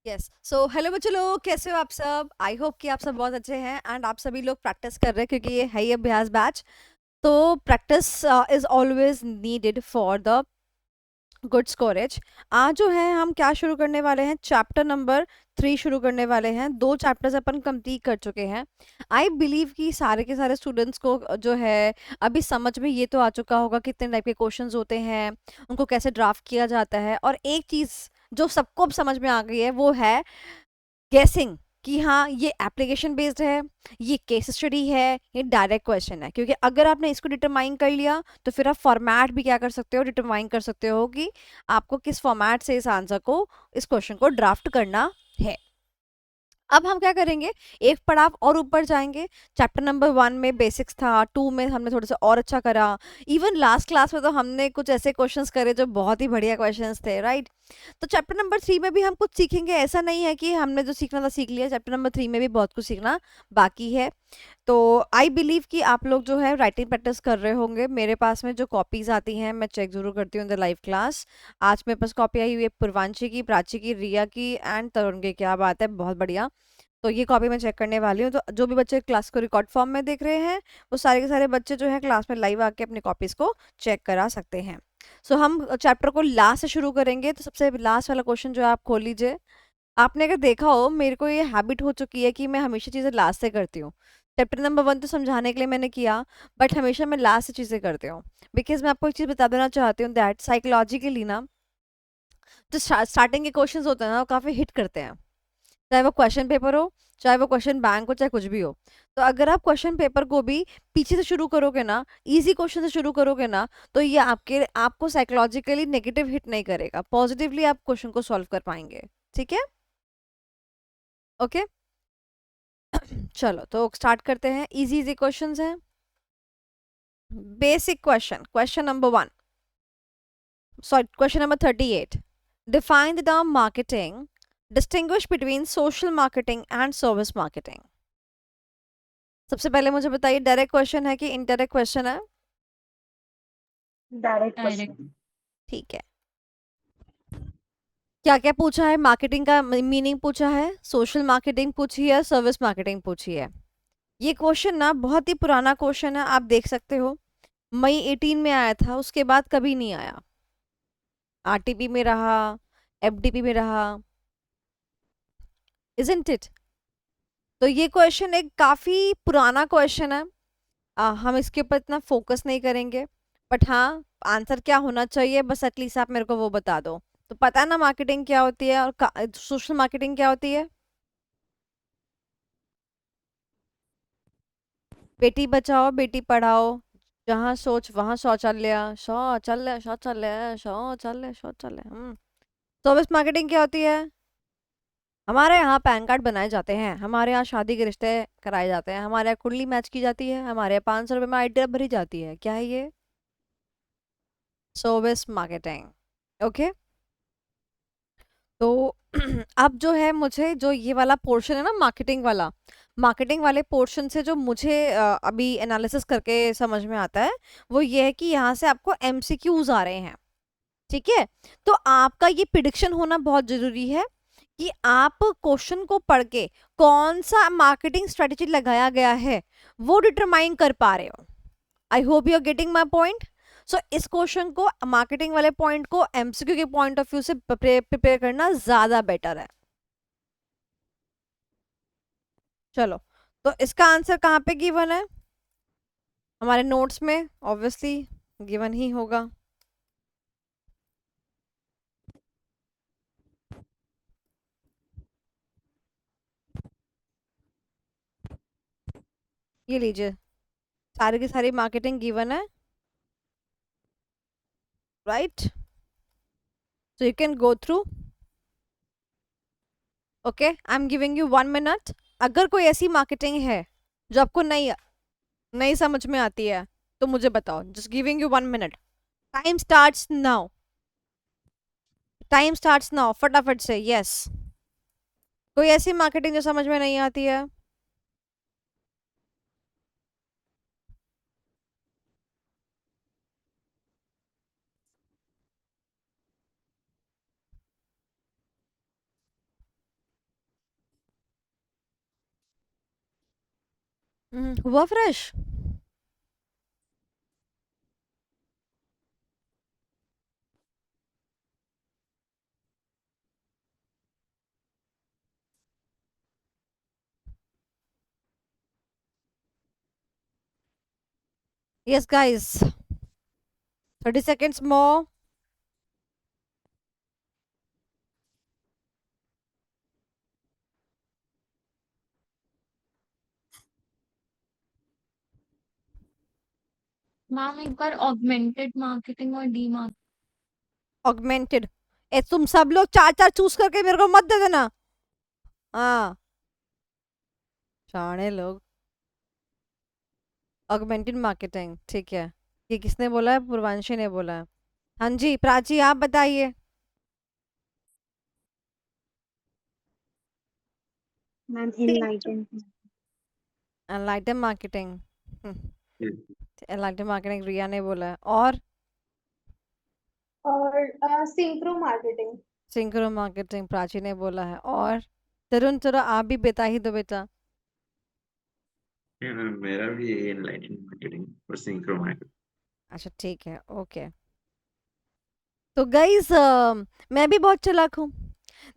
Yes so hello बच्चों लोग, कैसे हो आप सब? आई होप कि आप सब बहुत अच्छे हैं एंड आप सभी लोग प्रैक्टिस कर रहे हैं क्योंकि ये है ही अभ्यास बैच। तो practice is always needed for the good scores. आज जो है हम क्या शुरू करने वाले हैं, चैप्टर नंबर 3 शुरू करने वाले हैं। 2 चैप्टर्स अपन कंप्लीट कर चुके हैं। आई बिलीव कि सारे के सारे स्टूडेंट्स को जो है अभी समझ में ये तो आ चुका होगा कितने टाइप के क्वेश्चंस होते हैं, उनको कैसे ड्राफ्ट किया जाता है। और एक चीज़ जो सबको अब समझ में आ गई है वो है गेसिंग, कि हाँ ये एप्लीकेशन बेस्ड है, ये केस स्टडी है, ये डायरेक्ट क्वेश्चन है। क्योंकि अगर आपने इसको डिटरमाइन कर लिया तो फिर आप फॉर्मेट भी क्या कर सकते हो, डिटरमाइन कर सकते हो कि आपको किस फॉर्मेट से इस आंसर को, इस क्वेश्चन को ड्राफ्ट करना है। अब हम क्या करेंगे, एक पड़ाव और ऊपर जाएंगे। चैप्टर नंबर 1 में बेसिक्स था, 2 में हमने थोड़ा सा और अच्छा करा। इवन लास्ट क्लास में तो हमने कुछ ऐसे क्वेश्चंस करे जो बहुत ही बढ़िया क्वेश्चंस थे, राइट? तो चैप्टर नंबर 3 में भी हम कुछ सीखेंगे, ऐसा नहीं है कि हमने जो सीखना था सीख लिया। चैप्टर नंबर 3 में भी बहुत कुछ सीखना बाकी है। तो आई बिलीव कि आप लोग जो है राइटिंग प्रैक्टिस कर रहे होंगे। मेरे पास में जो कॉपीज आती हैं मैं चेक जरूर करती हूँ इन द लाइव क्लास। आज मेरे पास कॉपी आई हुई है पूर्वांशी की, प्राची की, रिया की एंड तरुण की। क्या बात है, बहुत बढ़िया। तो ये कॉपी मैं चेक करने वाली हूँ। तो जो भी बच्चे क्लास को रिकॉर्ड फॉर्म में देख रहे हैं वो सारे के सारे बच्चे जो है क्लास में लाइव आके अपनी कॉपीज को चेक करा सकते हैं। सो हम चैप्टर को लास्ट से शुरू करेंगे। तो सबसे लास्ट वाला क्वेश्चन जो है आप खोल लीजिए। आपने अगर देखा हो, मेरे को ये हैबिट हो चुकी है कि मैं हमेशा चीज़ें लास्ट से करती हूँ। चैप्टर नंबर 1 तो समझाने के लिए मैंने किया, बट हमेशा मैं लास्ट से चीज़ें करती हूँ। बिकॉज मैं आपको एक चीज़ बता देना चाहती हूँ दैट साइकोलॉजिकली ना, जो स्टार्टिंग के क्वेश्चंस होते हैं ना वो काफ़ी हिट करते हैं। चाहे वो क्वेश्चन पेपर हो, चाहे वो क्वेश्चन बैंक हो, चाहे कुछ भी हो। तो अगर आप क्वेश्चन पेपर को भी पीछे से शुरू करोगे ना, इजी क्वेश्चन से शुरू करोगे ना, तो ये आपको साइकोलॉजिकली नेगेटिव हिट नहीं करेगा, पॉजिटिवली आप क्वेश्चन को सॉल्व कर पाएंगे। ठीक है? ओके। चलो तो स्टार्ट करते हैं। इजी इजी क्वेश्चंस हैं। Basic question, question number 1, sorry question number 38। Define the term marketing, distinguish between social marketing and service marketing. सबसे पहले मुझे बताइए, डायरेक्ट क्वेश्चन है कि इनडायरेक्ट क्वेश्चन है? Direct direct. क्वेश्चन। ठीक है। क्या क्या पूछा है? मार्केटिंग का मीनिंग पूछा है, सोशल मार्केटिंग पूछी है, सर्विस मार्केटिंग पूछी है। ये क्वेश्चन ना बहुत ही पुराना क्वेश्चन है, आप देख सकते हो। मई 18 में आया था, उसके बाद कभी नहीं आया। आरटीपी में रहा, एफडीपी में रहा, इजंट इट? तो ये क्वेश्चन एक काफी पुराना क्वेश्चन है। हम इसके ऊपर इतना फोकस नहीं करेंगे। बट हाँ, आंसर क्या होना चाहिए बस एटलीस्ट आप मेरे को वो बता दो। तो पता है ना मार्केटिंग क्या होती है और सोशल मार्केटिंग क्या होती है? बेटी बचाओ बेटी पढ़ाओ, जहाँ सोच वहाँ शौचालय, शौचालय शौचालय शौचालय शौचालय। सर्विस मार्केटिंग क्या होती है? हमारे यहाँ पैन कार्ड बनाए जाते हैं, हमारे यहाँ शादी के रिश्ते कराए जाते हैं, हमारे यहाँ कुंडली मैच की जाती है, हमारे यहाँ 500 रुपये में आइडिया भरी जाती है। क्या है ये? Service marketing. ओके। तो अब जो है मुझे जो ये वाला पोर्शन है ना, मार्केटिंग वाला, मार्केटिंग वाले पोर्शन से जो मुझे अभी एनालिसिस करके समझ में आता है वो ये है कि यहाँ से आपको एमसीक्यूज आ रहे हैं। ठीक है? तो आपका ये प्रिडिक्शन होना बहुत जरूरी है कि आप क्वेश्चन को पढ़ के कौन सा मार्केटिंग स्ट्रेटेजी लगाया गया है वो डिटरमाइन कर पा रहे हो। I hope you are getting my point. So इस क्वेश्चन को, मार्केटिंग वाले पॉइंट को एमसीक्यू के पॉइंट ऑफ व्यू से प्रिपेयर करना ज्यादा बेटर है। चलो, तो इसका आंसर कहाँ पे गिवन है? हमारे नोट्स में ऑब्वियसली गिवन ही होगा। ये लीजिए, सारी की सारी मार्केटिंग गिवन है, right? So you can go through. Okay, I am giving you 1 minute. अगर कोई ऐसी मार्केटिंग है जो आपको नहीं नहीं समझ में आती है तो मुझे बताओ। Just giving you 1 minute. Time starts now. Time starts now, फटाफट से यस। कोई ऐसी मार्केटिंग जो समझ में नहीं आती है? हुआ fresh? Yes guys, 30 seconds more. Ma'am एक बार ऑगमेंटेड मार्केटिंग और डी मार्केटिंग। ऑगमेंटेड। ए तुम सब लोग चार चार चूज करके मेरे को मत दे देना। हाँ, शाणे लोग। ऑगमेंटेड मार्केटिंग, ठीक है। ये किसने बोला है? पूर्वांशी ने बोला है। हाँ जी, प्राची आप बताइए। Ma'am enlighten. Enlighten marketing. Hmm, enlighten marketing Riya ने बोला है। और और synchro marketing. Synchro marketing Prachi ने बोला है। और तरुण, चलो आप भी बता ही दो बेटा। मेरा भी यही एनलाइटन मार्केटिंग और सिंक्रो मार्केटिंग। अच्छा ठीक है, ओके। तो गाइस, मैं भी बहुत चालाक हूँ।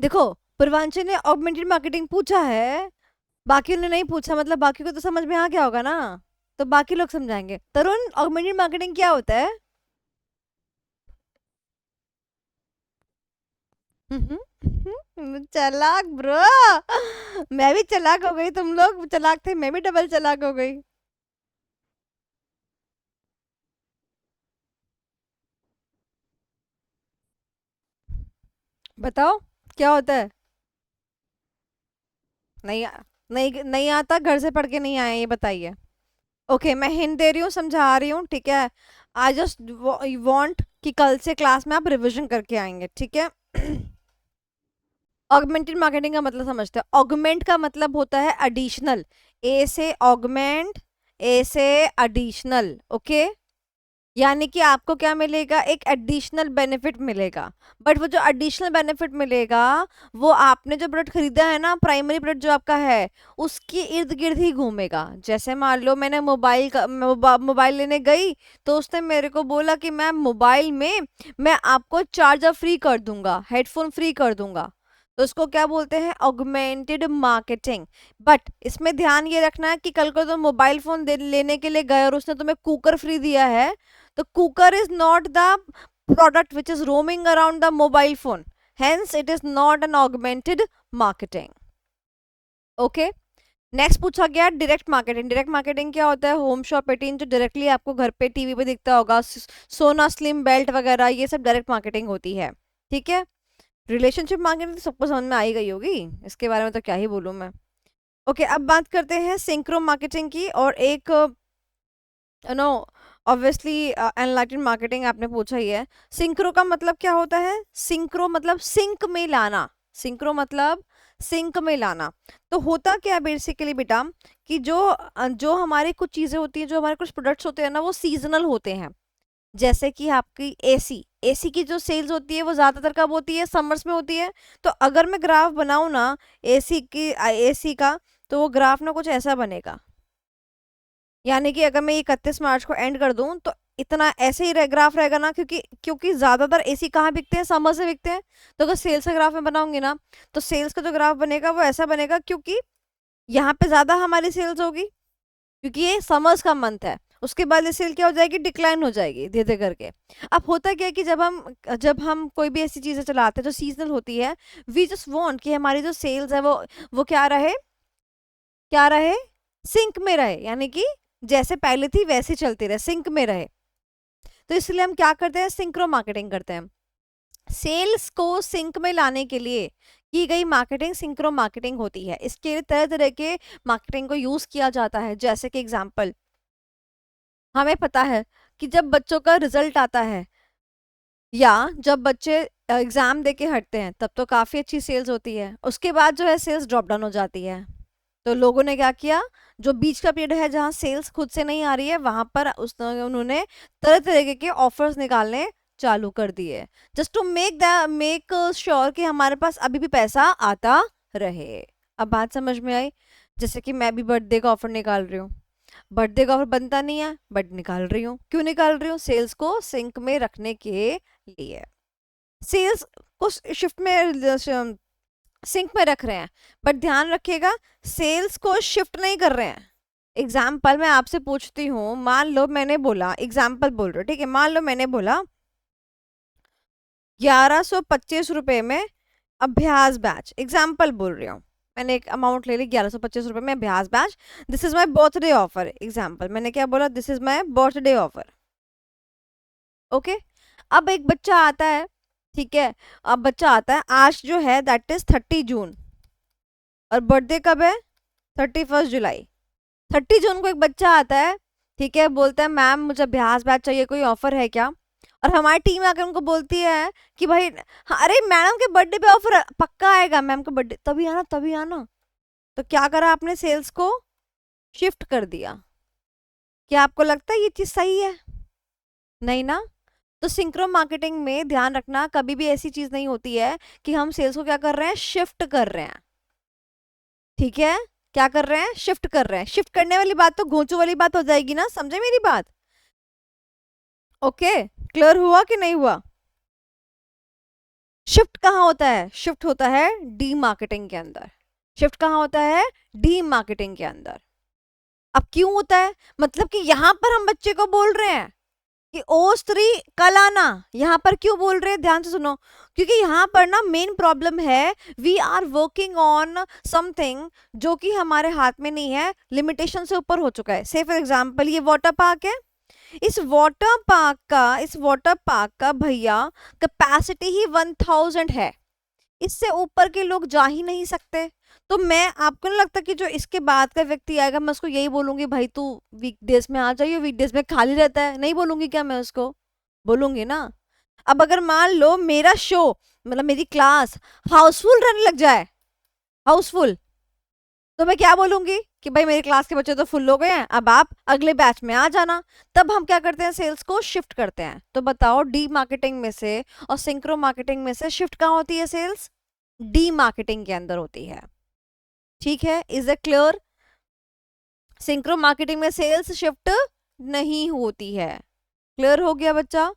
देखो, पूर्वांचल ने ऑगमेंटेड मार्केटिंग पूछा है, बाकी ने नहीं पूछा, मतलब बाकी को तो समझ में आ गया होगा ना। तो बाकी लोग समझाएंगे। तरुण, ऑगमेंटेड मार्केटिंग क्या होता है? चालाक ब्रो। मैं भी चालाक हो गई, तुम लोग चालाक थे, मैं भी डबल चालाक हो गई। बताओ क्या होता है? नहीं नहीं नहीं आता, घर से पढ़ के नहीं आए, ये बताइए। ओके, मैं हिंट दे रही हूँ, समझा रही हूँ, ठीक है। आई जस्ट वांट कि कल से क्लास में आप रिवीजन करके आएंगे, ठीक है। ऑगमेंटेड मार्केटिंग का मतलब समझते हैं। ऑगमेंट का मतलब होता है एडिशनल। ए से ऑगमेंट, ए से एडिशनल, ओके। यानी कि आपको क्या मिलेगा? एक एडिशनल बेनिफिट मिलेगा। बट वो जो एडिशनल बेनिफिट मिलेगा, वो आपने जो प्रोडक्ट खरीदा है ना, प्राइमरी प्रोडक्ट जो आपका है, उसके इर्द गिर्द ही घूमेगा। जैसे मान लो मैंने मोबाइल लेने गई, तो उसने मेरे को बोला कि मैम मोबाइल में मैं आपको चार्जर फ्री कर दूंगा, हेडफोन फ्री कर दूंगा। तो उसको क्या बोलते हैं? Augmented marketing. बट इसमें ध्यान ये रखना है कि कल को तुम मोबाइल फोन लेने के लिए गए और उसने तुम्हें कुकर फ्री दिया है, the cooker is not the product which is roaming around the mobile phone, hence it is not an augmented marketing. Okay, next पूछा गया डायरेक्ट मार्केटिंग। डायरेक्ट मार्केटिंग क्या होता है? होम शॉप 18 जो डायरेक्टली आपको घर पे टीवी पे दिखता होगा, सोना स्लिम बेल्ट वगैरह, ये सब डायरेक्ट मार्केटिंग होती है, ठीक है। रिलेशनशिप मार्केटिंग तो सबको समझ में आ ही गई होगी, इसके बारे में तो क्या ही बोलूं मैं। ओके, अब बात करते हैं सिंक्रो मार्केटिंग की। और एक नो, ऑब्वियसली एनलाइटेड मार्केटिंग आपने पूछा ही है। सिंक्रो का मतलब क्या होता है? सिंक्रो मतलब सिंक में लाना। सिंक्रो मतलब सिंक में लाना। तो होता क्या है बेसिकली बेटा, कि जो हमारी कुछ चीजें होती हैं, जो हमारे कुछ प्रोडक्ट्स होते हैं ना, वो सीजनल होते हैं। जैसे कि आपकी एसी, एसी की जो सेल्स होती है वो ज्यादातर कब होती है? समर्स में होती है। तो अगर मैं ग्राफ बनाऊं ना एसी का, तो वो ग्राफ ना कुछ ऐसा बनेगा। यानी कि अगर मैं 31 मार्च को एंड कर दूं, तो इतना ऐसे ही ग्राफ रहेगा ना, क्योंकि क्योंकि ज्यादातर एसी कहाँ बिकते हैं? समर से बिकते हैं। तो अगर सेल्स का ग्राफ में बनाऊंगी ना, तो सेल्स का जो ग्राफ बनेगा वो ऐसा बनेगा, क्योंकि यहाँ पे ज्यादा हमारी सेल्स होगी, क्योंकि ये समर्स का मंथ है। उसके बाद ये सेल क्या हो जाएगी? डिक्लाइन हो जाएगी धीरे धीरे करके। अब होता क्या है कि जब हम कोई भी ऐसी चीजें चलाते हैं जो सीजनल होती है, वी जस्ट वांट कि हमारी जो सेल्स है वो क्या रहे? क्या रहे? सिंक में रहे, यानी कि जैसे पहले थी वैसे चलती रहे, सिंक में रहे। तो इसलिए हम क्या करते हैं? सिंक्रो मार्केटिंग करते हैं। सेल्स को सिंक में लाने के लिए की गई मार्केटिंग सिंक्रो मार्केटिंग होती है। इसके लिए तरह तरह के मार्केटिंग को यूज किया जाता है। जैसे कि एग्जांपल, हमें पता है कि जब बच्चों का रिजल्ट आता है, या जब बच्चे एग्जाम दे के हटते हैं, तब तो काफी अच्छी सेल्स होती है। उसके बाद जो है सेल्स ड्रॉप डाउन हो जाती है। तो लोगों ने क्या किया? जो बीच का पीरियड है जहां सेल्स खुद से नहीं आ रही है, वहां पर उन्होंने तरह तरह के ऑफर्स निकालने चालू कर दिए, जस्ट टू मेक श्योर कि हमारे पास अभी भी पैसा आता रहे। अब बात समझ में आई? जैसे कि मैं भी बर्थडे का ऑफर निकाल रही हूँ, बर्थडे का ऑफर बनता नहीं है बट निकाल रही हूँ। क्यों निकाल रही हूँ? सेल्स को सिंक में रखने के लिए। सेल्स को शिफ्ट में सिंक में रख रहे हैं, बट ध्यान रखिएगा सेल्स को शिफ्ट नहीं कर रहे हैं। एग्जाम्पल मैं आपसे पूछती हूँ, मान लो मैंने बोला, एग्जाम्पल बोल रहे हो, ठीक है, मान लो मैंने बोला 1125 रुपए में अभ्यास बैच, एग्जाम्पल बोल रही हूँ, मैंने एक अमाउंट ले ली 1125 रुपए में अभ्यास batch, this is my birthday offer. Example मैंने क्या बोला? This is my birthday offer. Okay, अब एक बच्चा आता है, ठीक है, अब बच्चा आता है, आज जो है दैट इज 30 जून और बर्थडे कब है? 31 जुलाई। 30 जून को एक बच्चा आता है, ठीक है, बोलता है मैम मुझे अभ्यास बैच चाहिए, कोई ऑफर है क्या? और हमारी टीम आकर उनको बोलती है कि भाई हाँ, अरे मैडम के बर्थडे पे ऑफर पक्का आएगा, मैम के बर्थडे तभी आना तभी आना। तो क्या करा आपने? सेल्स को शिफ्ट कर दिया। क्या आपको लगता है ये चीज सही है? नहीं ना। तो सिंक्रो मार्केटिंग में ध्यान रखना, कभी भी ऐसी चीज नहीं होती है कि हम सेल्स को क्या कर रहे हैं? शिफ्ट कर रहे हैं। ठीक है, क्या कर रहे हैं? शिफ्ट कर रहे हैं। शिफ्ट करने वाली बात तो घोंचू वाली बात हो जाएगी ना, समझे मेरी बात? ओके, क्लियर हुआ कि नहीं हुआ? शिफ्ट कहाँ होता है? शिफ्ट होता है डी मार्केटिंग के अंदर। शिफ्ट कहाँ होता है? डी मार्केटिंग के अंदर। अब क्यों होता है? मतलब कि यहां पर हम बच्चे को बोल रहे हैं कि ओ स्त्री कल आना, यहाँ पर क्यों बोल रहे हैं? ध्यान से सुनो, क्योंकि यहाँ पर ना मेन प्रॉब्लम है, we are working on something जो कि हमारे हाथ में नहीं है, लिमिटेशन से ऊपर हो चुका है। से फॉर एग्जांपल ये वाटर पार्क है, इस वाटर पार्क का भैया कैपेसिटी ही 1000 है, इससे ऊपर के लोग जा ही नहीं सकते। तो मैं, आपको नहीं लगता कि जो इसके बाद का व्यक्ति आएगा मैं उसको यही बोलूंगी भाई तू वीकडेज में आ जाइए, वीकडेज में खाली रहता है? नहीं बोलूंगी क्या मैं उसको? बोलूंगी ना। अब अगर मान लो मेरा शो, मतलब मेरी क्लास हाउसफुल रहने लग जाए, हाउसफुल, तो मैं क्या बोलूंगी कि भाई मेरी क्लास के बच्चे तो फुल हो गए हैं, अब आप अगले बैच में आ जाना। तब हम क्या करते हैं? सेल्स को शिफ्ट करते हैं। तो बताओ डी मार्केटिंग में से और सिंक्रो मार्केटिंग में से शिफ्ट कहाँ होती है? सेल्स डी मार्केटिंग के अंदर होती है। ठीक है, is it clear? Synchro marketing में सेल्स शिफ्ट नहीं होती है। क्लियर हो गया बच्चा?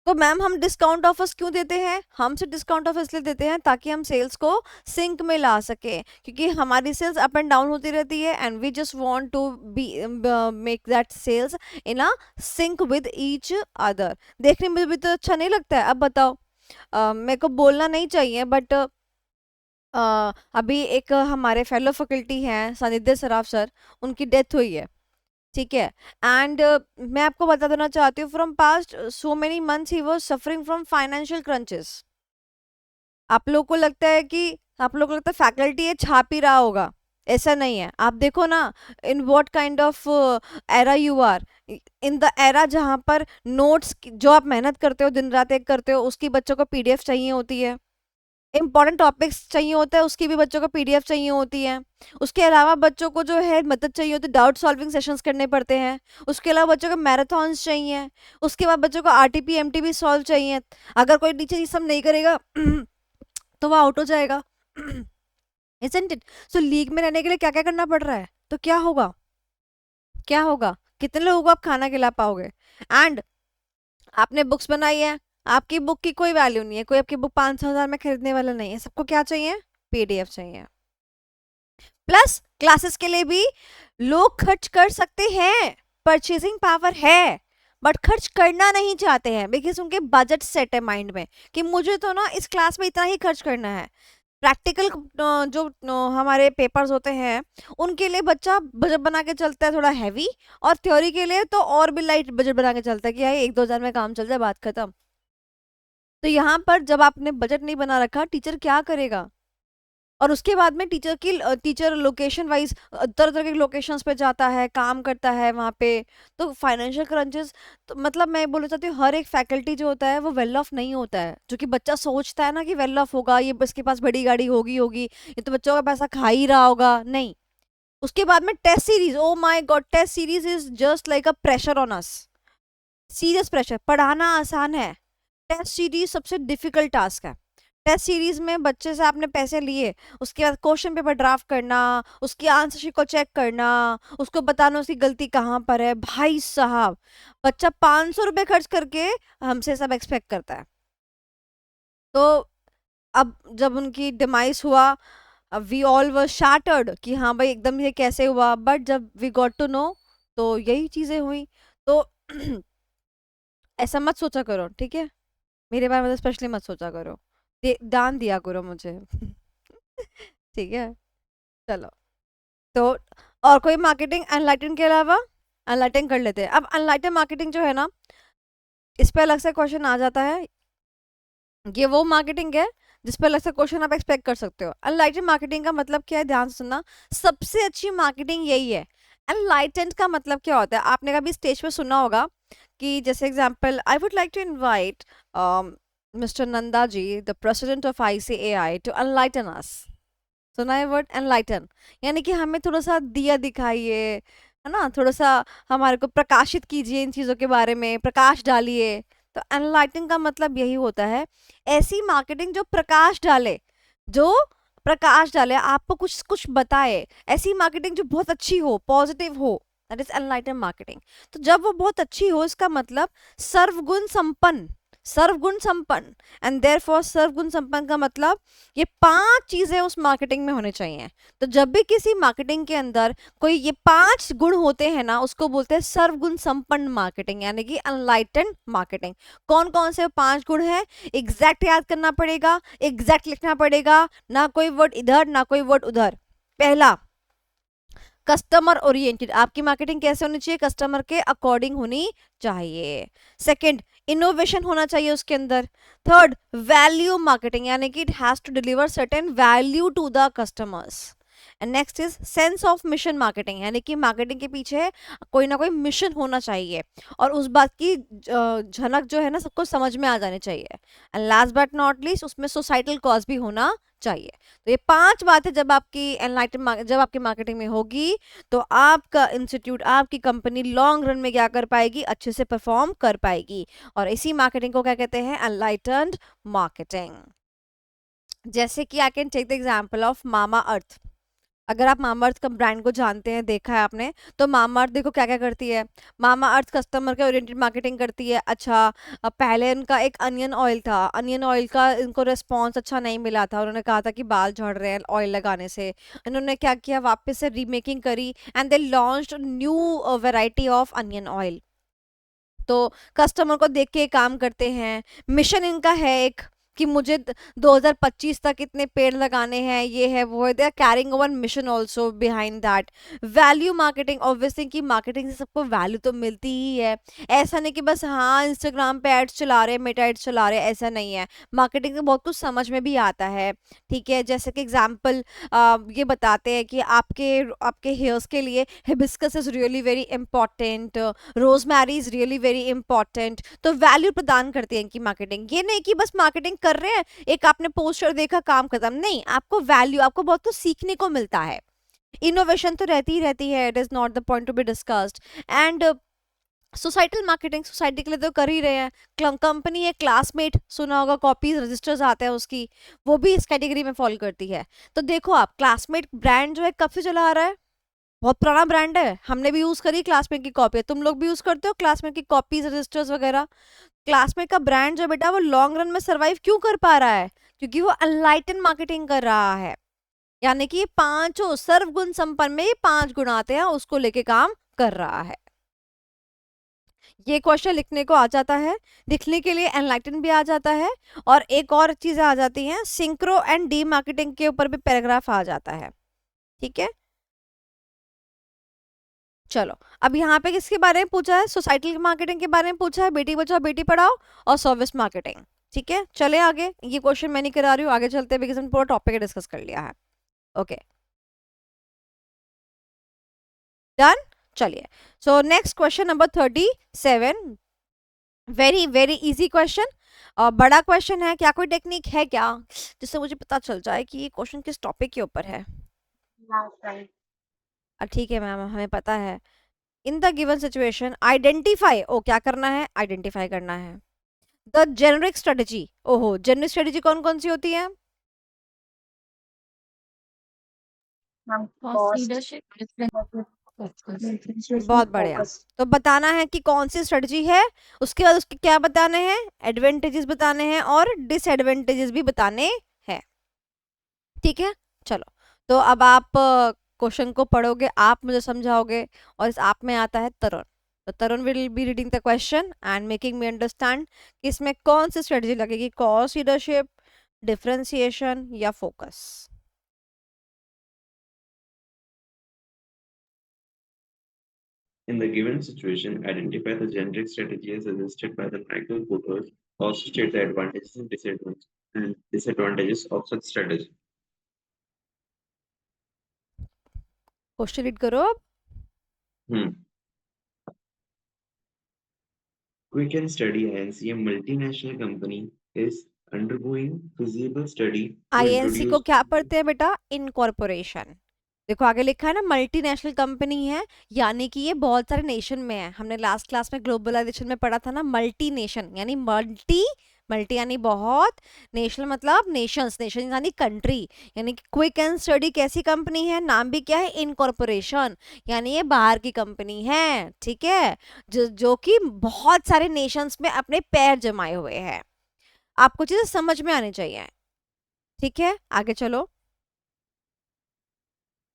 तो मैम हम डिस्काउंट ऑफर्स क्यों देते हैं? हम सिर्फ डिस्काउंट ऑफर इसलिए देते हैं ताकि हम सेल्स को सिंक में ला सके, क्योंकि हमारी सेल्स अप एंड डाउन होती रहती है and we just want to be make that cells in a sync with each other. देखने में भी तो अच्छा नहीं लगता है? अब बताओ, मेरे को बोलना नहीं चाहिए बट अभी एक हमारे फेलो फैकल्टी हैं सानिध्य सराफ सर, उनकी डेथ हुई है, ठीक है, एंड मैं आपको बता देना चाहती हूँ from past so many months he was suffering from financial crunches. आप लोग को लगता है कि, आप लोग को लगता है फैकल्टी ये छाप ही रहा होगा? ऐसा नहीं है। आप देखो ना in what kind of era you are, in the era जहाँ पर नोट्स जो आप मेहनत करते हो, दिन रात एक करते हो, उसकी बच्चों को पीडीएफ चाहिए होती है, इंपॉर्टेंट टॉपिक्स चाहिए होता है उसकी भी बच्चों को पीडीएफ चाहिए होती है, उसके अलावा बच्चों को जो है मदद चाहिए होती है, डाउट सॉल्विंग सेशंस करने पड़ते हैं, उसके अलावा बच्चों को मैराथन्स चाहिए, उसके बाद बच्चों को आरटीपी एमटीपी सॉल्व चाहिए। अगर कोई टीचर ये सब नहीं करेगा तो वह आउट हो जाएगा। Isn't it? So लीग में रहने के लिए क्या क्या करना पड़ रहा है? तो क्या होगा? क्या होगा? कितने लोगों को आप खाना खिला पाओगे? एंड आपने बुक्स बनाई है, आपकी बुक की कोई वैल्यू नहीं है, कोई आपकी बुक 500,000 में खरीदने वाला नहीं है, सबको क्या चाहिए? पीडीएफ चाहिए। प्लस क्लासेस के लिए भी लोग खर्च कर सकते हैं, परचेजिंग पावर है, बट खर्च करना नहीं चाहते हैं बिकॉज उनके बजट सेट है माइंड में कि मुझे तो ना इस क्लास में इतना ही खर्च करना है। प्रैक्टिकल जो हमारे पेपर्स होते हैं उनके लिए बच्चा बजट बना के चलता है थोड़ा हैवी, और थ्योरी के लिए तो और भी लाइट बजट बना के चलता है कि यार 1-2 हज़ार में काम चल जाए, बात खत्म। तो यहाँ पर जब आपने बजट नहीं बना रखा, टीचर क्या करेगा? और उसके बाद में टीचर लोकेशन वाइज तरह तरह के लोकेशंस पे जाता है, काम करता है वहाँ पे, तो फाइनेंशियल क्रंचेस, तो मतलब मैं बोलना चाहती हूँ हर एक फैकल्टी जो होता है वो वेल ऑफ नहीं होता है, जो कि बच्चा सोचता है ना कि वेल ऑफ होगा, ये इसके पास बड़ी गाड़ी होगी, ये तो बच्चों का पैसा खा ही रहा होगा, नहीं। उसके बाद में test series, oh my god, test series is just like a pressure on us, serious pressure. पढ़ाना आसान है, टेस्ट सीरीज सबसे डिफिकल्ट टास्क है। टेस्ट सीरीज में बच्चे से आपने पैसे लिए, उसके बाद क्वेश्चन पेपर ड्राफ्ट करना, उसकी आंसर शीट को चेक करना, उसको बताना उसकी गलती कहाँ पर है। भाई साहब, बच्चा 500 रुपये खर्च करके हमसे सब एक्सपेक्ट करता है। तो अब जब उनकी डिमाइस हुआ, वी ऑल वर शैटर्ड कि हाँ भाई एकदम ये कैसे हुआ, बट जब वी गॉट टू नो तो यही चीजें हुई। तो ऐसा मत सोचा करो, ठीक है, मेरे बारे में स्पेशली मत सोचा करो, दान दिया करो मुझे। ठीक है, चलो। तो और कोई मार्केटिंग अनलाइटन के अलावा? अनलाइटन कर लेते हैं। अब अनलाइटन मार्केटिंग जो है ना, इस पे अलग से क्वेश्चन आ जाता है। ये वो मार्केटिंग है जिस पे अलग से क्वेश्चन आप एक्सपेक्ट कर सकते हो। अनलाइटेंड मार्केटिंग का मतलब क्या है, ध्यान से सुनना। सबसे अच्छी मार्केटिंग यही है। अनलाइटेंड का मतलब क्या होता है, आपने कभी स्टेज पे सुना होगा कि जैसे example, I would like to invite mister Nanda ji, the president of ICAI, to enlighten us. सुना है वर्ड एनलाइटन? यानी कि हमें थोड़ा सा दिया दिखाइए, है ना, थोड़ा सा हमारे को प्रकाशित कीजिए, इन चीज़ों के बारे में प्रकाश डालिए। तो एनलाइटन का मतलब यही होता है, ऐसी मार्केटिंग जो प्रकाश डाले, जो प्रकाश डाले, आपको कुछ कुछ बताए, ऐसी मार्केटिंग जो बहुत अच्छी हो, पॉजिटिव हो, दैट इज एनलाइटन मार्केटिंग। तो जब वो बहुत अच्छी हो, इसका मतलब सर्वगुण संपन्न, सर्वगुण संपन्न, एंड देयरफॉर सर्वगुण संपन्न का मतलब ये 5 चीजें उस मार्केटिंग में होने चाहिए। तो जब भी किसी मार्केटिंग के अंदर कोई ये 5 गुण होते हैं ना, उसको बोलते हैं सर्वगुण संपन्न मार्केटिंग, यानी कि अनलाइटेंड मार्केटिंग। कौन कौन से 5 गुण हैं, एग्जैक्ट याद करना पड़ेगा, एग्जैक्ट लिखना पड़ेगा, ना कोई वर्ड इधर ना कोई वर्ड उधर। पहला, कस्टमर ओरिएंटेड, आपकी मार्केटिंग कैसे होनी चाहिए, कस्टमर के अकॉर्डिंग होनी चाहिए। सेकंड, इनोवेशन होना चाहिए उसके अंदर। थर्ड, वैल्यू मार्केटिंग, यानी कि it has to deliver certain value to the customers. And next is sense of mission marketing, यानी कि मार्केटिंग के पीछे कोई ना कोई मिशन होना चाहिए और उस बात की झलक जो है ना सबको समझ में आ जानी चाहिए। And last but not least, उसमें सोसाइटल कॉज भी होना चाहिए। तो ये 5 बातें जब आपकी एनलाइटन जब आपकी मार्केटिंग में होगी, तो आपका इंस्टीट्यूट, आपकी कंपनी लॉन्ग रन में क्या कर पाएगी, अच्छे से परफॉर्म कर पाएगी। और इसी मार्केटिंग को क्या कहते हैं, एनलाइटन्ड मार्केटिंग। जैसे कि I can take the example of Mamaearth. अगर आप मामा अर्थ का ब्रांड को जानते हैं, देखा है आपने, तो मामा अर्थ देखो क्या क्या करती है। मामा अर्थ कस्टमर के ओरिएंटेड मार्केटिंग करती है। अच्छा, पहले इनका एक अनियन ऑयल था, अनियन ऑयल का इनको रिस्पॉन्स अच्छा नहीं मिला था, उन्होंने कहा था कि बाल झड़ रहे हैं ऑयल लगाने से। इन्होंने क्या किया, वापस से रीमेकिंग करी and they launched new variety of onion oil. तो कस्टमर को देख के काम करते हैं। मिशन इनका है एक कि मुझे 2025 तक इतने पेड़ लगाने हैं, ये है वो है, they are carrying one mission also behind that. Value marketing, obviously कि मार्केटिंग से सबको वैल्यू तो मिलती ही है। ऐसा नहीं कि बस हाँ इंस्टाग्राम पे एड्स चला रहे, मेटा एड्स चला रहे, ऐसा नहीं है। मार्केटिंग से बहुत कुछ समझ में भी आता है, ठीक है। जैसे कि एग्जाम्पल ये बताते हैं कि आपके आपके हेयर्स के लिए hibiscus is really very important, rosemary is really very important. तो वैल्यू प्रदान करती है इनकी मार्केटिंग। ये नहीं कि बस मार्केटिंग कर रहे हैं, एक आपने पोस्टर देखा काम खत्म, नहीं, आपको वैल्यू, आपको बहुत कुछ सीखने को मिलता है। इनोवेशन तो रहती ही रहती है, it is not the point to be discussed. And societal marketing, society के लिए तो कर ही रहे हैं। कंपनी है क्लासमेट, सुना होगा, कॉपीज रजिस्टर्स आते हैं उसकी, वो भी इस कैटेगरी में फॉलो करती है। तो देखो आप, क्लासमेट ब्रांड जो है कब से चला आ रहा है, बहुत पुराना ब्रांड है, हमने भी यूज करी क्लासमेट की कॉपी, तुम लोग भी यूज करते हो क्लासमेट की कॉपीज रजिस्टर्स वगैरह। क्लासमेट का ब्रांड जो बेटा वो लॉन्ग रन में सरवाइव क्यों कर पा रहा है, क्योंकि वो अनलाइटन मार्केटिंग कर रहा है। यानी कि ये पांचों सर्वगुण संपन्न में ये 5 गुण आते हैं, उसको लेके काम कर रहा है। ये क्वेश्चन लिखने को आ जाता है, लिखने के लिए एनलाइटन भी आ जाता है, और एक और चीजें आ जाती हैं, सिंक्रो एंड डी मार्केटिंग के ऊपर भी पैराग्राफ आ जाता है, ठीक है। चलो, अब यहाँ पे किसके बारे में पूछा है, सोसाइटल मार्केटिंग के बारे में पूछा है, बेटी बचाओ बेटी पढ़ाओ और सर्विस मार्केटिंग, ठीक है। चले आगे, ये क्वेश्चन मैं नहीं करा रही हूँ, आगे चलते हैं बिकॉज हमने पूरा टॉपिक डिस्कस कर लिया है। Okay, done. चलिए, so next question number 37, very very easy question, और बड़ा क्वेश्चन है। क्या कोई टेक्निक है क्या जिससे मुझे पता चल जाए कि ये क्वेश्चन किस टॉपिक के ऊपर है? Last time. ठीक है मैम, हमें पता है। In the given situation identify, ओ क्या करना है, आइडेंटिफाई करना है। द जेनरिक स्ट्रेटेजी, ओहो जेनरिक स्ट्रेटेजी कौन कौन सी होती है? Ma'am cost cost leadership, different focus. Differentiation बहुत बढ़िया। फोकस तो बताना है कि कौन सी स्ट्रेटजी है, उसके बाद उसके क्या बताने हैं, एडवांटेजेस बताने हैं और डिसएडवांटेजेस भी बताने हैं। ठीक है, चलो। तो अब आप क्वेश्चन को पढ़ोगे, आप मुझे समझाओगे, और इस आप में आता है तरुण। तो Tarun will be reading the question and making me understand कि इसमें कौन सी स्ट्रेटजी लगेगी, कॉस्ट लीडरशिप, डिफरेंशिएशन या focus. In the given situation, identify the generic strategy suggested by the Michael Porter. Also state the advantages and disadvantages of such strategy. Question read करो अब। Hmm. Quick and Study INC, a multinational company, is undergoing feasible study to INC को introduce. क्या पढ़ते हैं बेटा? Incorporation. देखो आगे लिखा है ना, मल्टीनेशनल कंपनी है, यानी कि ये बहुत सारे नेशन में है। हमने लास्ट क्लास में ग्लोबलाइजेशन में पढ़ा था ना, मल्टी नेशन यानी मल्टी, मल्टी यानी बहुत, नेशनल मतलब नेशंस, नेशन यानी कंट्री। यानी कि क्विक एंड स्टडी कैसी कंपनी है, नाम भी क्या है, इनकॉर्पोरेशन, यानी ये बाहर की कंपनी है। ठीक है, जो कि बहुत सारे नेशंस में अपने पैर जमाए हुए हैं। आपको चीजें समझ में आनी चाहिए। ठीक है, आगे चलो।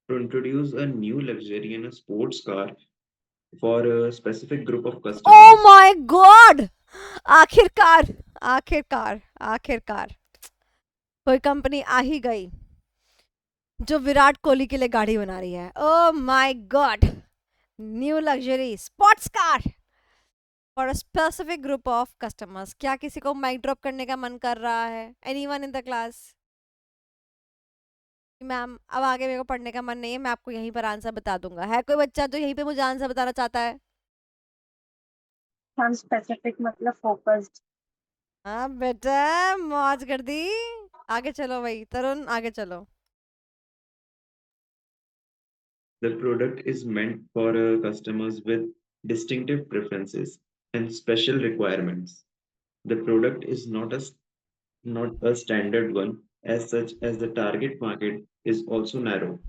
To introduce a new luxury and a sports car for a specific group of oh customers. My god, आखिरकार, आखिरकार, आखिरकार कोई कंपनी आ ही गई जो विराट कोहली के लिए गाड़ी बना रही है। ओ my God, new luxury sports car for a specific group of customers. क्या किसी को माइक ड्रॉप करने का मन कर रहा है? Anyone in the class? Ma'am अब आगे मेरे को पढ़ने का मन नहीं है, मैं आपको यहीं पर आंसर बता दूंगा। है कोई बच्चा जो यहीं पे मुझे आंसर बताना चाहता है? हम स्पेसिफिक मतलब फोकस्ड हाँ बेटा, मौज कर दी। आगे चलो भाई तरुण, आगे चलो। The product is meant for customers with distinctive preferences and special requirements. The product is not a standard one, as such as the target market is also narrow.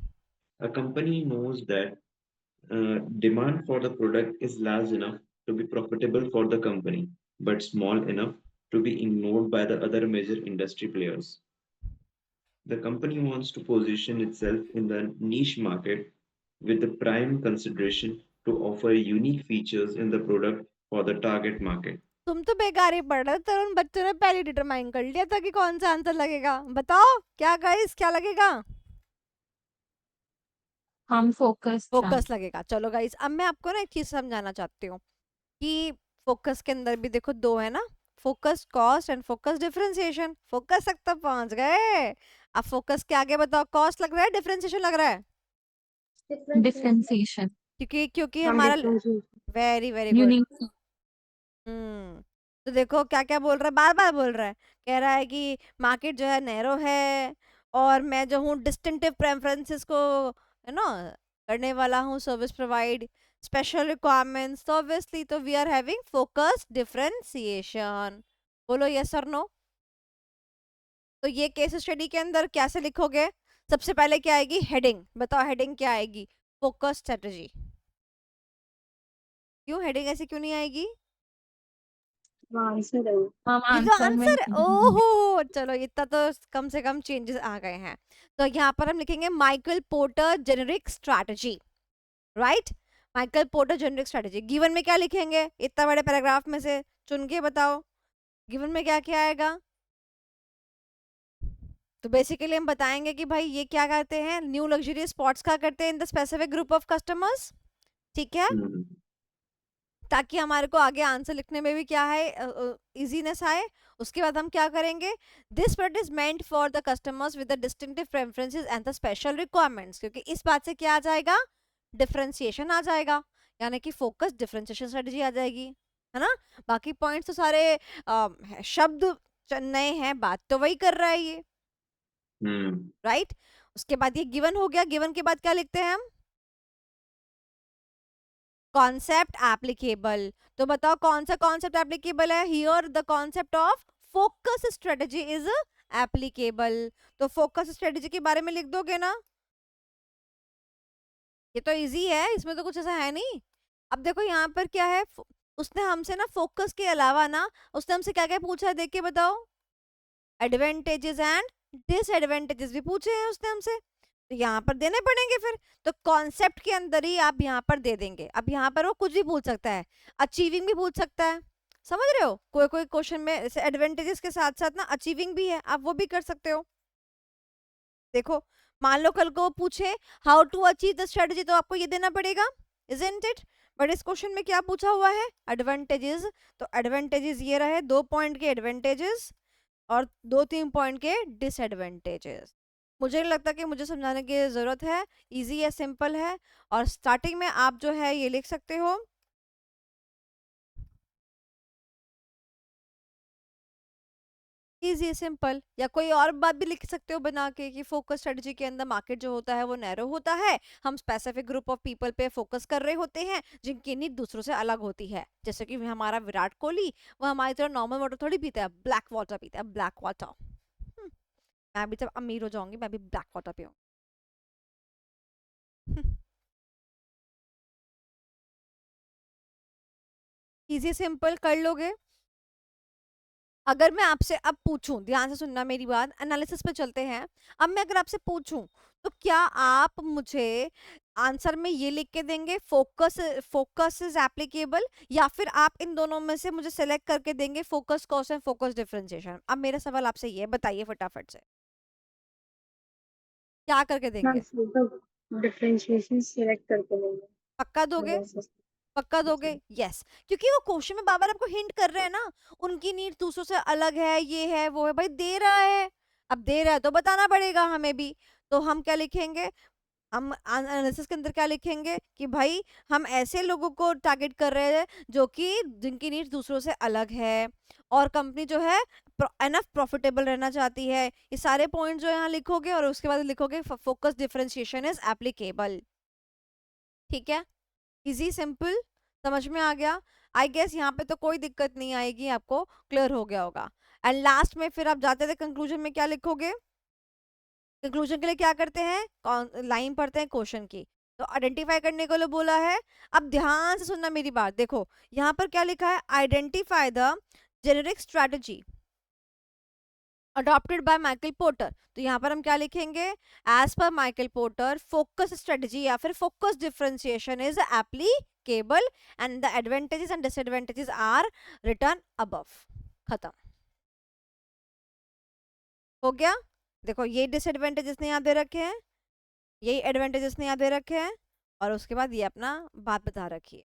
A company knows that demand for the product is large enough to be profitable for the company, but small enough to be ignored by the other major industry players. The company wants to position itself in the niche market with the prime consideration to offer unique features in the product for the target market. तुम तो बेकार ही पढ़ रहे हो तरुण, बच्चों ने पहले determine कर लिया था कि कौन सा आंसर लगेगा। बताओ क्या गाइस, क्या लगेगा? हम focus फोकस लगेगा। चलो गाइस, अब मैं आपको ना एक चीज समझाना चाहती हूँ कि फोकस के अंदर भी देखो दो है ना, focus cost and focus differentiation. Focus तक तो पहुंच गए, अब फोकस के आगे बताओ, कॉस्ट लग रहा है, डिफरेंशिएशन लग रहा है? differentiation, क्योंकि क्योंकि हम हमारा, differentiation very very good. unique, हम्म, तो देखो क्या क्या बोल रहा है, बार बार बोल रहा है। कह रहा है कि मार्केट जो है नैरो है, और मैं जो हूँ डिस्टिंक्टिव प्रेफरेंसेस को है ना करने वाला हूँ, सर्विस प्रोवाइड, स्पेशल रिक्वायरमेंट्स, तो ऑब्वियसली तो we are having focus differentiation. बोलो यस और नो। तो ये केस स्टडी के अंदर कैसे लिखोगे? सबसे पहले क्या आएगी, हेडिंग। बताओ हेडिंग क्या आएगी? Focus strategy. क्यों हेडिंग ऐसी क्यों नहीं आएगी? आंसर है हम ये तो आंसर में आंसर है, ओहो चलो इतना तो कम से कम चेंजेस आ गए हैं। तो यहाँ पर हम लिखेंगे Michael porter generic strategy, right? Michael porter generic strategy. Given में क्या लिखेंगे, इतना बड़े पैराग्राफ में से चुन के बताओ, गिवन में क्या क्या आएगा? तो बेसिकली हम बताएंगे कि भाई ये क्या करते हैं, न्यू लग्जरी स्पॉट्स का करते हैं in the specific group of customers. ठीक है, Mhm. ताकि हमारे को आगे आंसर लिखने में भी क्या है, इजीनेस आए। उसके बाद हम क्या करेंगे, this product is meant for the customers with the distinctive preferences and the special requirements. क्योंकि इस बात से क्या आ जाएगा, डिफरेंशिएशन आ जाएगा, यानी कि फोकस डिफरेंशिएशन स्ट्रेटजी आ जाएगी, है ना? बाकी पॉइंट्स तो सारे शब्द नए हैं, बात तो वही कर रहा है ये, Hmm. राइट? उसके बाद ये गिवन हो गया, गिवन के बाद क्या लिखते हैं हम? कॉन्सेप्ट एप्लीकेबल, तो बताओ कौन सा कॉन्सेप्ट एप्लीकेबल है? Here the concept of focus strategy is applicable. तो फोकस स्ट्रेटजी के बारे में लिख दोगे ना? ये तो इजी है, इसमें तो कुछ ऐसा है नहीं। अब देखो यहाँ पर क्या है, उसने हमसे ना फोकस के अलावा ना उसने हमसे क्या क्या पूछा है, देख के बताओ। एडवांटेजेस एंड डिसएडवांटेजेस भी पूछे हैं उसने हमसे, तो यहाँ पर देने पड़ेंगे फिर। तो कॉन्सेप्ट के अंदर ही आप यहाँ पर दे देंगे। अब यहाँ पर वो कुछ भी पूछ सकता है, अचीविंग भी पूछ सकता है, समझ रहे हो? कोई कोई क्वेश्चन में एडवांटेजेस के साथ साथ ना अचीविंग भी है, आप वो भी कर सकते हो। देखो मान लो कल को पूछे how to achieve the strategy, तो आपको ये देना पड़ेगा, इजंट इट? बट इस क्वेश्चन में क्या पूछा हुआ है? एडवांटेजेस। तो एडवांटेजेस ये रहे, 2 पॉइंट के एडवांटेजेस और 2-3 पॉइंट के डिसएडवांटेजेस। मुझे नहीं लगता कि मुझे समझाने की जरूरत है, इजी है, सिंपल है। और स्टार्टिंग में आप जो है ये लिख सकते हो, इजी सिंपल, या कोई और बात भी लिख सकते हो बना के कि फोकस स्ट्रेटजी के अंदर मार्केट जो होता है वो नैरो होता है, हम स्पेसिफिक ग्रुप ऑफ पीपल पे फोकस कर रहे होते हैं जिनकी नीड दूसरों से अलग होती है। जैसे कि हमारा विराट कोहली, वो हमारी तरह नॉर्मल वाटर थोड़ी पीता है, ब्लैक वाटर पीता है, ब्लैक वाटर। मैं भी जब अमीर हो जाऊंगी मैं भी ब्लैक वाटर पीऊंगी। इजी सिंपल कर लोगे। अगर मैं आपसे अब पूछूं, ध्यान से सुनना मेरी बात, एनालिसिस पे चलते हैं। अब मैं अगर आपसे पूछूं तो क्या आप मुझे आंसर में ये लिख के देंगे फोकस इज एप्लीकेबल, या फिर आप इन दोनों में से मुझे सेलेक्ट करके देंगे focus cost and focus differentiation? अब मेरा सवाल आपसे ये बताइए फटाफट से, क्या करके मैम देंगे? फोकस डिफरेंशिएशन सिलेक्ट करके लेंगे। पक्का दोगे? पक्का दोगे? यस, क्योंकि वो क्वेश्चन में बार बार आपको हिंट कर रहे हैं ना, उनकी नीड दूसरों से अलग है, ये है वो है, भाई दे रहा है, अब दे रहा है तो बताना पड़ेगा हमें भी। तो हम क्या लिखेंगे, हम एनालिसिस के अंदर क्या लिखेंगे कि भाई हम ऐसे लोगों को टारगेट कर रहे हैं जो कि जिनकी नीड दूसरों से अलग है, और कंपनी जो है एनफ प्रॉफिटेबल रहना चाहती है। ये सारे पॉइंट जो यहाँ लिखोगे और उसके बाद लिखोगे फोकस डिफरेंशिएशन इज एप्लीकेबल। ठीक है, इजी सिंपल, समझ में आ गया? आई गेस यहाँ पे तो कोई दिक्कत नहीं आएगी, आपको क्लियर हो गया होगा। एंड लास्ट में फिर आप जाते थे कंक्लूजन में क्या लिखोगे? कंक्लूजन के लिए क्या करते हैं, लाइन पढ़ते हैं क्वेश्चन की, तो आइडेंटिफाई करने को लिए बोला है। अब ध्यान से सुनना मेरी बात, देखो यहाँ पर क्या लिखा है, identify the generic strategy adopted by Michael porter. तो यहाँ पर हम क्या लिखेंगे, as per Michael porter focus strategy या फिर focus differentiation is applicable and the advantages and disadvantages are written above. खत्म हो गया। देखो ये डिसएडवांटेजेस ने यहाँ दे रखे हैं, यही एडवांटेजेस ने यहाँ दे रखे हैं, और उसके बाद ये अपना बात बता रखी है।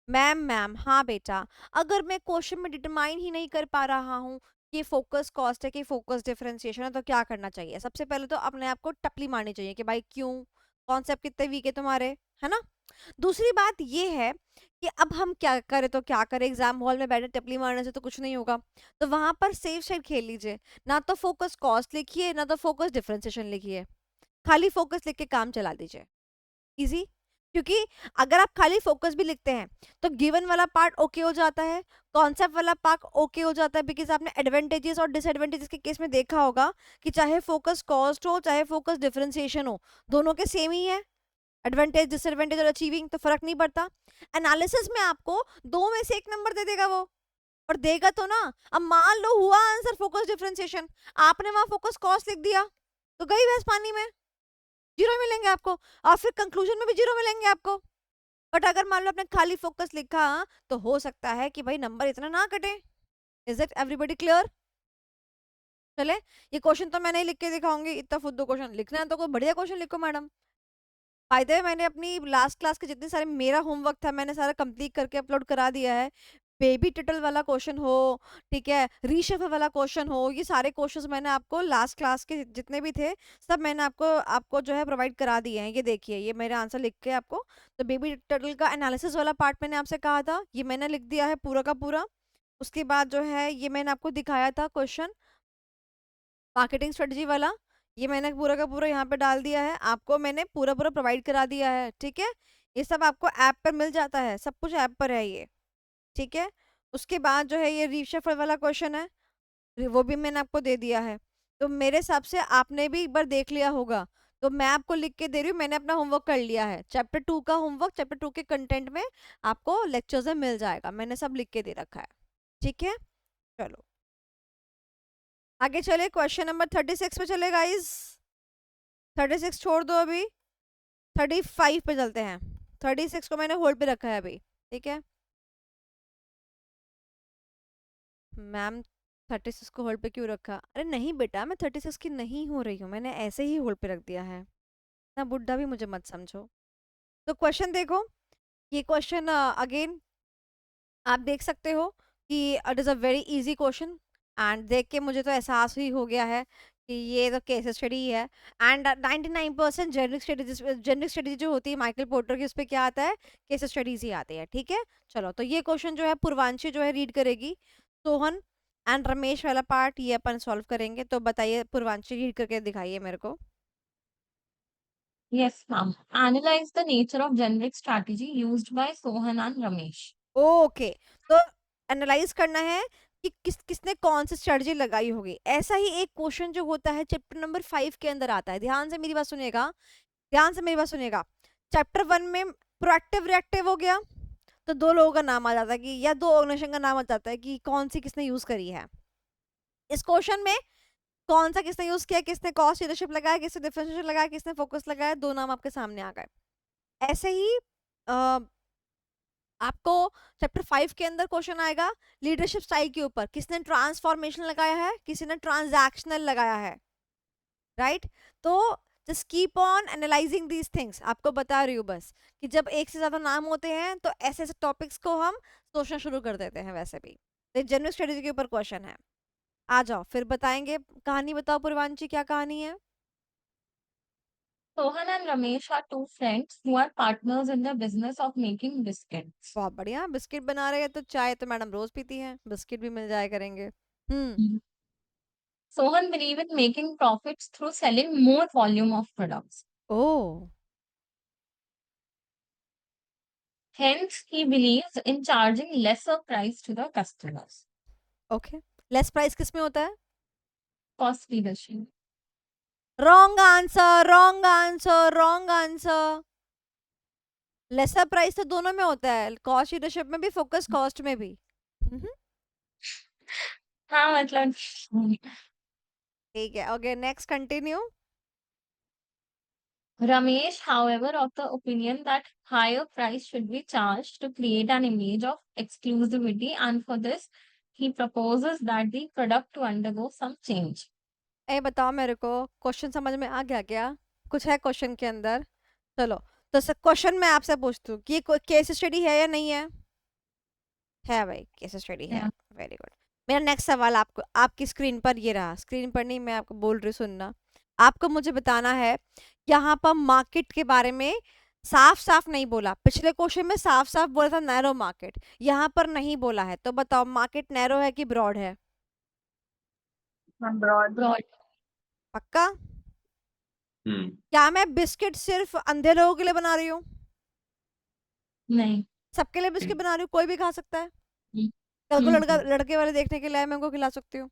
मैम हाँ बेटा, अगर मैं क्वेश्चन में डिटरमाइन ही नहीं कर पा रहा हूँ कि फोकस कॉस्ट है कि फोकस डिफरेंशिएशन है, तो क्या करना चाहिए? सबसे पहले तो अपने आप को टपली मारनी चाहिए कि भाई क्यों, कॉन्सेप्ट कितने वीक है तुम्हारे, है ना? दूसरी बात ये है कि अब हम क्या करें, तो क्या करें, एग्जाम हॉल में बैठे टपली मारने से तो कुछ नहीं होगा, तो वहां पर सेफ साइड खेल लीजिए, ना तो फोकस कॉस्ट लिखिए ना तो फोकस डिफरेंशिएशन लिखिए, खाली फोकस लिख के काम चला दीजिए। इजी, क्योंकि अगर आप खाली फोकस भी लिखते हैं तो गिवन वाला पार्ट ओके हो जाता है, कॉन्सेप्ट वाला पार्ट ओके हो जाता है, बिकॉज आपने एडवांटेजेस और डिसएडवांटेजेस के केस में देखा होगा कि चाहे फोकस कॉस्ट हो चाहे फोकस डिफरेंशिएशन हो, दोनों के सेम ही है, एडवांटेज डिसएडवांटेज और अचीविंग, तो फर्क नहीं पड़ता। एनालिसिस में आपको 2 में से 1 नंबर दे देगा वो, और देगा तो ना। अब मान लो हुआ आंसर फोकस डिफरेंशिएशन, आपने वहां फोकस कॉस्ट लिख दिया, तो गई भैंस पानी में, 0 मिलेंगे आपको, और फिर कंक्लूजन में भी 0 मिलेंगे आपको। बट अगर मान लो आपने खाली फोकस लिखा, तो हो सकता है कि भाई नंबर इतना ना कटे। Is it everybody clear? चले, ये क्वेश्चन तो मैं नहीं लिख के दिखाऊंगी, इतना फुद्दू क्वेश्चन लिखना है तो कोई बढ़िया क्वेश्चन लिखो मैडम। बाय द वे मैंने अपनी लास्ट क्लास के जितने सारे मेरा होमवर्क था मैंने सारा कंप्लीट करके अपलोड करा दिया है। बेबी टर्टल वाला क्वेश्चन हो, ठीक है, रीशफल वाला क्वेश्चन हो, ये सारे क्वेश्चंस मैंने आपको लास्ट क्लास के जितने भी थे सब मैंने आपको जो है प्रोवाइड करा दिए हैं। ये देखिए, ये मेरे आंसर लिख के आपको, तो बेबी टर्टल का एनालिसिस वाला पार्ट मैंने आपसे कहा था, ये मैंने लिख दिया है पूरा का पूरा। उसके बाद जो है ये मैंने आपको दिखाया था क्वेश्चन मार्केटिंग स्ट्रेटजी वाला, ये मैंने पूरा का पूरा यहाँ पे डाल दिया है, आपको मैंने पूरा पूरा प्रोवाइड करा दिया है। ठीक है, ये सब आपको ऐप पर मिल जाता है, सब कुछ ऐप पर है ये, ठीक है। उसके बाद जो है ये रीशफल वाला क्वेश्चन है, वो भी मैंने आपको दे दिया है। तो मेरे हिसाब से आपने भी एक बार देख लिया होगा, तो मैं आपको लिख के दे रही हूँ, मैंने अपना होमवर्क कर लिया है। चैप्टर 2 का होमवर्क चैप्टर 2 के कंटेंट में आपको लेक्चर्स में मिल जाएगा, मैंने सब लिख के दे रखा है, ठीक है। चलो आगे चले, क्वेश्चन नंबर 36 पे चले गाइस। 36 छोड़ दो अभी, 35 पे चलते हैं। 36 को मैंने होल्ड पे रखा है अभी, ठीक है मैम। 36 को होल्ड पे क्यों रखा? अरे नहीं बेटा, मैं 36 की नहीं हो रही हूँ, मैंने ऐसे ही होल्ड पे रख दिया है ना, बुड्ढा भी मुझे मत समझो। तो क्वेश्चन देखो, ये क्वेश्चन अगेन आप देख सकते हो कि it is a very easy question, and देख के मुझे तो एहसास ही हो गया है कि ये तो केस स्टडी ही है। एंड 99% जेनरिक स्टडी जो होती है माइकल पोर्टर की, उस पर क्या आता है? केस स्टडीज ही आती है, ठीक है। चलो तो ये क्वेश्चन जो है पूर्वांशी जो है रीड करेगी, सोहन एंड रमेश वाला पार्ट ये अपन सॉल्व करेंगे। तो बताइए पूर्वांशी, रीड करके दिखाइए मेरे को। Yes, ma'am. Analyze the nature of generic strategy used by Sohan and Ramesh. Okay, तो एनालाइज करना है कि किसने कौन सी स्ट्रेटजी लगाई होगी। ऐसा ही एक क्वेश्चन जो होता है चैप्टर नंबर 5 के अंदर आता है, ध्यान से मेरी बात सुनिएगा, ध्यान से मेरी बात सुनिएगा। चैप्टर 1 में प्रोएक्टिव रिएक्टिव हो गया, तो दो लोगों का नाम आ जाता है कि, या दो ऑर्गेनाइजेशन का नाम आ जाता है कि कौन सी किसने यूज करी है। इस क्वेश्चन में कौन सा किसने यूज किया, किसने कॉस्ट लीडरशिप लगाया, किसने डिफरेंशिएशन लगाया, किसने फोकस लगाया, दो नाम आपके सामने आ गए। ऐसे ही आपको चैप्टर 5 के अंदर क्वेश्चन आएगा लीडरशिप स्टाइल के ऊपर, किसने ट्रांसफॉर्मेशन लगाया है, किसी ने ट्रांजैक्शनल लगाया है, राइट। तो just keep on analysing these things, आपको बता रही हूँ बस कि जब एक से ज्यादा नाम होते हैं तो ऐसे ऐसे टॉपिक्स को हम सोचना शुरू कर देते हैं। वैसे भी तो जनरल स्ट्रेटेजी के ऊपर क्वेश्चन है। आ जाओ फिर बताएंगे, कहानी बताओ पूर्वांशी, क्या कहानी है? Sohan and Ramesh are two friends who are partners in the business of making biscuits. बहुत बढ़िया, बिस्किट बना रहे हैं, तो चाय तो मैडम रोज पीती हैं, बिस्किट भी मिल जाया करेंगे। Sohan believes in making profits through selling more volume of products. Oh, Hence, he believes in charging lesser price to the customers. Okay. Less price किस में होता है? Cost leadership. Wrong answer, wrong answer, wrong answer. Lesser price तो दोनों में होता है, cost leadership में भी, फोकस कॉस्ट में भी। हाँ मतलब ठीक है, okay next continue. Ramesh, however, of the opinion that higher price should be charged to create an image of exclusivity, and for this, he proposes that the product to undergo some change. ए बताओ मेरे को, question समझ में आ गया क्या? कुछ है question के अंदर? चलो तो क्वेश्चन मैं आपसे पूछती हूँ कि ये केस स्टडी है या नहीं है? है भाई, केस स्टडी है, Yeah. Very good. मेरा नेक्स्ट सवाल आपको, आपकी स्क्रीन पर ये रहा, स्क्रीन पर नहीं, मैं आपको बोल रही हूँ, सुनना। आपको मुझे बताना है, यहाँ पर मार्केट के बारे में साफ साफ नहीं बोला, पिछले क्वेश्चन में साफ साफ बोला था नैरो मार्केट, यहाँ पर नहीं बोला है। तो बताओ मार्केट नैरो है कि ब्रॉड है? ब्रॉड। Broad. पक्का? क्या मैं बिस्किट सिर्फ अंधे लोगों के लिए बना रही हूँ? नहीं. सबके लिए बिस्किट बना रही हूँ, कोई भी खा सकता है। हम्म. कल को लड़का हम्म. लड़के वाले देखने के लिए आए, मैं उनको खिला सकती हूँ।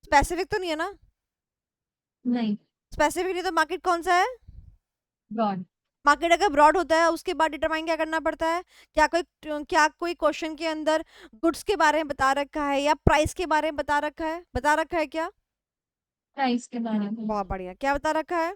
स्पेसिफिक तो नहीं है ना? नहीं. स्पेसिफिक नहीं तो मार्केट कौन सा है? Broad. मार्केट अगर ब्रॉड होता है उसके बाद डिटरमाइन क्या करना पड़ता है? क्या कोई क्वेश्चन के अंदर गुड्स के बारे में बता रखा है या प्राइस के बारे में बता रखा है क्या? Price के बारे में. बहुत बढ़िया, क्या बता रखा है?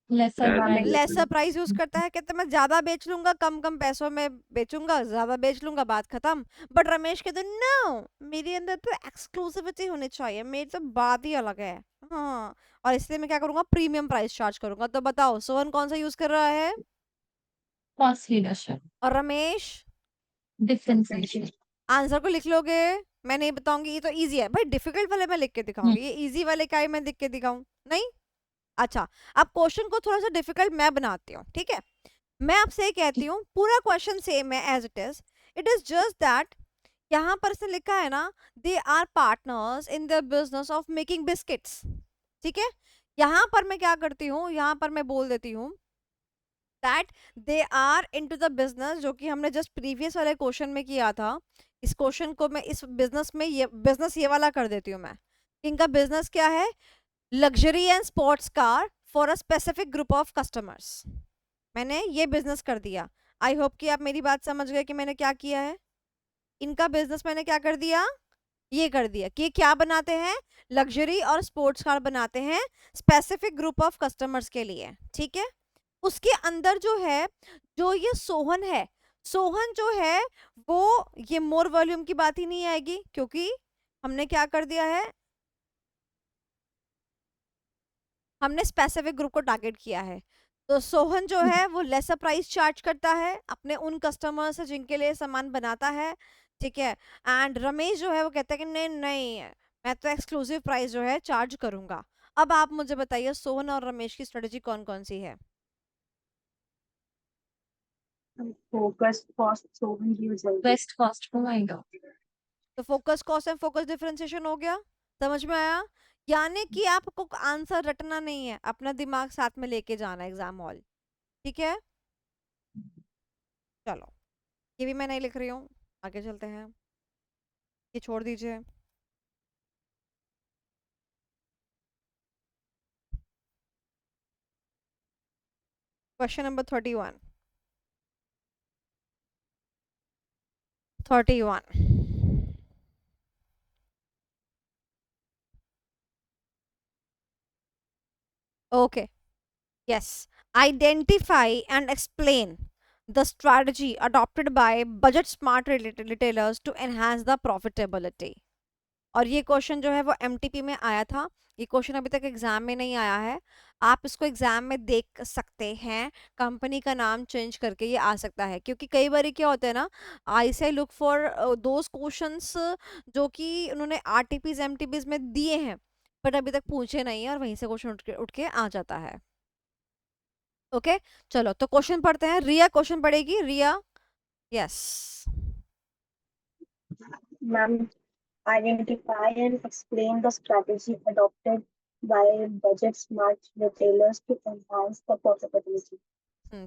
Lesser Yeah, price. Lesser price use करता है, कहते मैं ज्यादा बेच लूंगा, कम कम पैसों में बेचूंगा, ज्यादा बेच लूंगा, बात खत्म। बट रमेश कहते नो, मेरे अंदर तो एक्सक्लूसिविटी होनी चाहिए, मेरी तो बात ही अलग है। हाँ, और इसलिए मैं क्या करूंगा, प्रीमियम प्राइस चार्ज करूंगा। तो बताओ सोहन कौन सा यूज कर रहा है Cost leadership. और रमेश? Differentiation. आंसर को लिख लोगे? मैं नहीं बताऊंगी, ये तो इजी है भाई, डिफिकल्ट वाले मैं लिख के दिखाऊंगी, ये इजी वाले का ही मैं लिख के दिखाऊं? नहीं। अच्छा, अब क्वेश्चन को थोड़ा सा डिफिकल्ट मैं बनाती हूँ, ठीक है। मैं आपसे ये कहती हूँ, पूरा क्वेश्चन सेम है as it is just that यहाँ पर इसने लिखा है ना, they are partners in the business of making biscuits, ठीक है। यहाँ पर मैं क्या करती हूँ, यहाँ पर मैं बोल देती हूँ that they are into the business, जो कि हमने जस्ट प्रीवियस वाले क्वेश्चन में किया था। इस क्वेश्चन को मैं इस बिजनेस में ये वाला कर देती हूँ मैं। इनका बिजनेस क्या है? Luxury and sports car for a specific group of customers. मैंने ये बिजनेस कर दिया। आई होप कि आप मेरी बात समझ गए कि मैंने क्या किया है। इनका बिजनेस मैंने क्या कर दिया, ये कर दिया कि क्या बनाते हैं, लग्जरी और स्पोर्ट्स कार बनाते हैं स्पेसिफिक ग्रुप ऑफ कस्टमर्स के लिए, ठीक है। उसके अंदर जो है, जो ये सोहन है, सोहन जो है वो ये मोर वॉल्यूम की बात ही नहीं आएगी, क्योंकि हमने क्या कर दिया है, हमने स्पेसिफिक ग्रुप को टारगेट किया है। तो सोहन जो है वो लेसर प्राइस चार्ज करता है अपने उन कस्टमर से जिनके लिए सामान बनाता है, ठीक है। एंड रमेश जो है वो कहता है कि नहीं नहीं, मैं तो एक्सक्लूसिव प्राइस जो है चार्ज करूंगा। अब आप मुझे बताइए सोहन और रमेश की स्ट्रेटेजी कौन कौन सी है? फोकस कॉस्ट सोहन की जल्दी बेस्ट कॉस्ट प्रोवाइडर। तो focus cost and focus differentiation हो गया, समझ में आया? यानी कि आपको आंसर रटना नहीं है, अपना दिमाग साथ में लेके जाना एग्जाम हॉल, ठीक है। चलो, ये भी मैं नहीं लिख रही हूँ, आगे चलते हैं, ये छोड़ दीजिए। Question number 31। 31। Okay. Yes. Identify and explain the strategy adopted by budget smart retailers to enhance the profitability. और ये क्वेश्चन जो है वो एमटीपी में आया था। ये क्वेश्चन अभी तक एग्जाम में नहीं आया है, आप इसको एग्जाम में देख सकते हैं, कंपनी का नाम चेंज करके ये आ सकता है। क्योंकि कई बार क्या होता है ना, आई से लुक फॉर दोज क्वेश्चंस जो कि उन्होंने आरटीपीज एमटीपीज में दिए हैं बट अभी तक पूछे नहीं है, और वहीं से क्वेश्चन उठ के आ जाता है। ओके चलो, तो क्वेश्चन पढ़ते हैं। रिया क्वेश्चन पढ़ेगी, Riya. Yes. Ma'am, identify and explain the strategy adopted by budget smart retailers to enhance the profitability.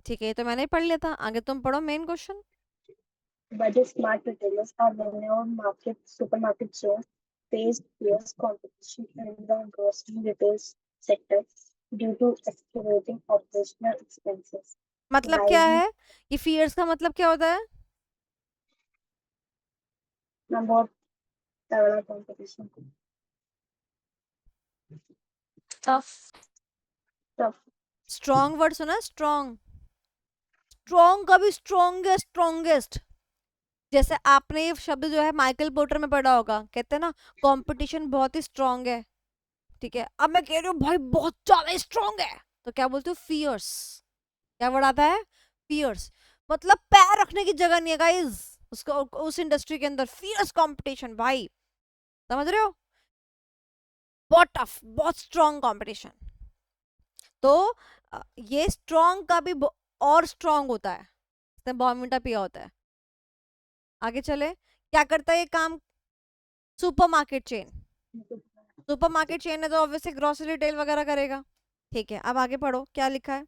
ठीक है, ये तो मैंने ही पढ़ लिया था, आगे तुम पढ़ो main question. Budget smart retailers are renowned supermarket chains faced fierce competition in the grocery retail sector due to escalating operational expenses. मतलब क्या है ये फियर्स का मतलब क्या होता है? मैम, बहुत तगड़ा competition. Tough. Tough. Strong word सुना, स्ट्रॉन्ग। स्ट्रॉन्ग का भी स्ट्रॉन्गेस्ट, स्ट्रॉन्गेस्ट। जैसे आपने ये शब्द जो है माइकल पोर्टर में पढ़ा होगा, कहते हैं ना कंपटीशन बहुत ही स्ट्रॉन्ग है, ठीक है। अब मैं कह रही हूँ भाई बहुत ज्यादा स्ट्रॉन्ग है, तो क्या बोलते हो? फियर्स। क्या वर्ड आता है? फियर्स। मतलब पैर रखने की जगह नहीं है गाइस उसको, उस इंडस्ट्री के अंदर फियर्स कंपटीशन भाई, समझ रहे हो? बहुत टफ, बहुत स्ट्रॉन्ग कंपटीशन। तो ये स्ट्रॉन्ग का भी और स्ट्रॉन्ग होता है, इसने बॉर्नविटा पिया होता है। आगे चले, क्या करता है ये काम? Supermarket chain. सुपरमार्केट चेन है तो ऑब्वियसली ग्रोसरी रिटेल वगैरह करेगा, ठीक है। अब आगे पढ़ो, क्या लिखा है?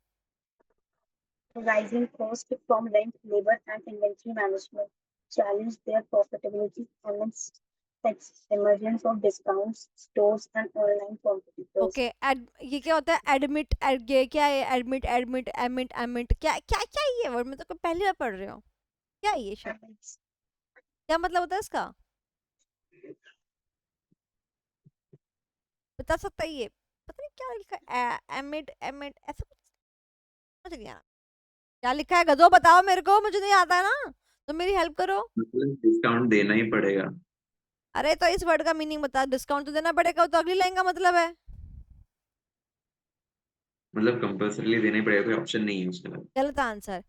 Rising costs from rent, labor, and inventory management challenge their profitability amidst the emergence of discounts, stores, and online competitors. Okay ये क्या होता है? एडमिट, ये क्या है? एडमिट एडमिट एमिट एमिट, क्या क्या क्या ये वर्ड? मैं तो पहली बार पढ़ रही हूँ, क्या है ये शब्द? क्या मतलब होता है इसका? बता सकता है ये? पता नहीं क्या लिखा है, एमिट एमिट ऐसा कुछ, समझ नहीं आ रहा क्या लिखा है। गधो बताओ मेरे को, मुझे नहीं आता है ना, तो मेरी हेल्प करो। मतलब डिस्काउंट देना ही पड़ेगा। अरे तो इस वर्ड का मीनिंग बता, डिस्काउंट तो देना पड़ेगा, तो अगली लाइन का मतलब है। मतलब कंपल्सरी देना ही पड़ेगा, कोई ऑप्शन नहीं है उसके बाद। गलत आंसर।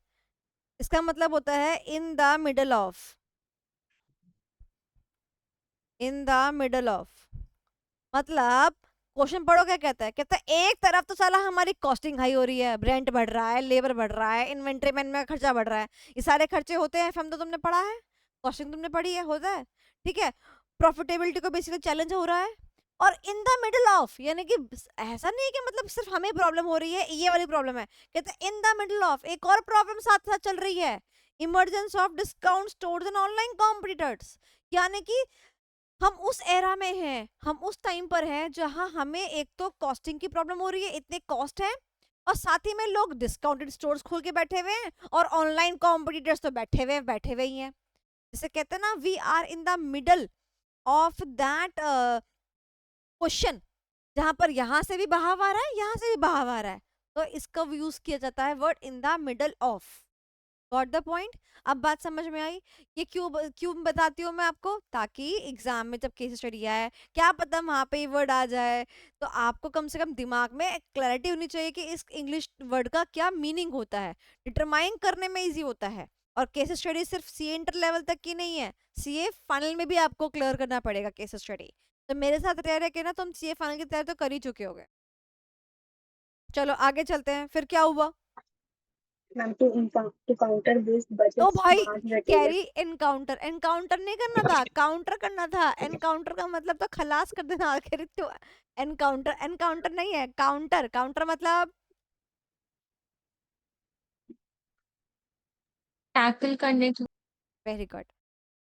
इसका मतलब होता है in the middle of, in the middle of. मतलब क्वेश्चन पढ़ो क्या कहता है, कहता है एक तरफ तो साला हमारी कॉस्टिंग हाई हो रही है, रेंट बढ़ रहा है, लेबर बढ़ रहा है, इन्वेंट्री मैन में खर्चा बढ़ रहा है, ये सारे खर्चे होते हैं, फैम तो तुमने पढ़ा है, कॉस्टिंग तुमने पढ़ी है, होता है, ठीक है। प्रॉफिटेबिलिटी को बेसिकली चैलेंज हो रहा है, और इन द मिडल ऑफ, यानी कि ऐसा नहीं है कि मतलब सिर्फ हमें प्रॉब्लम हो रही है, ये वाली प्रॉब्लम है, कहते हैं इन द मिडल ऑफ एक और प्रॉब्लम साथ साथ चल रही है, emergence of discount stores and online competitors. यानी कि हम उस एरा में हैं, हम उस टाइम पर हैं जहां हमें एक तो कॉस्टिंग की प्रॉब्लम हो रही है, इतने कॉस्ट है, और साथ ही में लोग डिस्काउंटेड स्टोर्स खोल के बैठे हुए हैं, और ऑनलाइन कॉम्पिटिटर्स तो बैठे हुए ही हैं। जैसे कहते हैं ना, we are in the middle of that question, जहां पर यहां से भी बहाव आ रहा है, यहां से भी बहाव आ रहा है, तो इसका यूज किया जाता है word in the middle of. Got the point? अब बात समझ में आई? ये क्यों बताती हूँ मैं आपको, ताकि एग्जाम में जब केस स्टडी आए, क्या पता वहां पे ये वर्ड आ जाए, तो आपको कम से कम दिमाग में क्लैरिटी होनी चाहिए कि इस इंग्लिश वर्ड का क्या मीनिंग होता है, डिटरमाइन करने में इजी होता है। और केस स्टडी सिर्फ सीए इंटर लेवल तक की नहीं है, सीए फाइनल में भी आपको क्लियर करना पड़ेगा केस स्टडी। तो मेरे साथ रह रहे के ना तुम सीए फाइनल की तैयारी तो कर ही चुके होगे। चलो आगे चलते हैं, फिर क्या हुआ? Ma'am, to counter this, तो budget भाई smart retailer. Carry encounter, encounter नहीं करना था, काउंटर करना था। एनकाउंटर का मतलब तो खलास कर देना आखिर तो। एनकाउंटर, एनकाउंटर नहीं है, काउंटर, काउंटर मतलब टैकल करने की। Very good.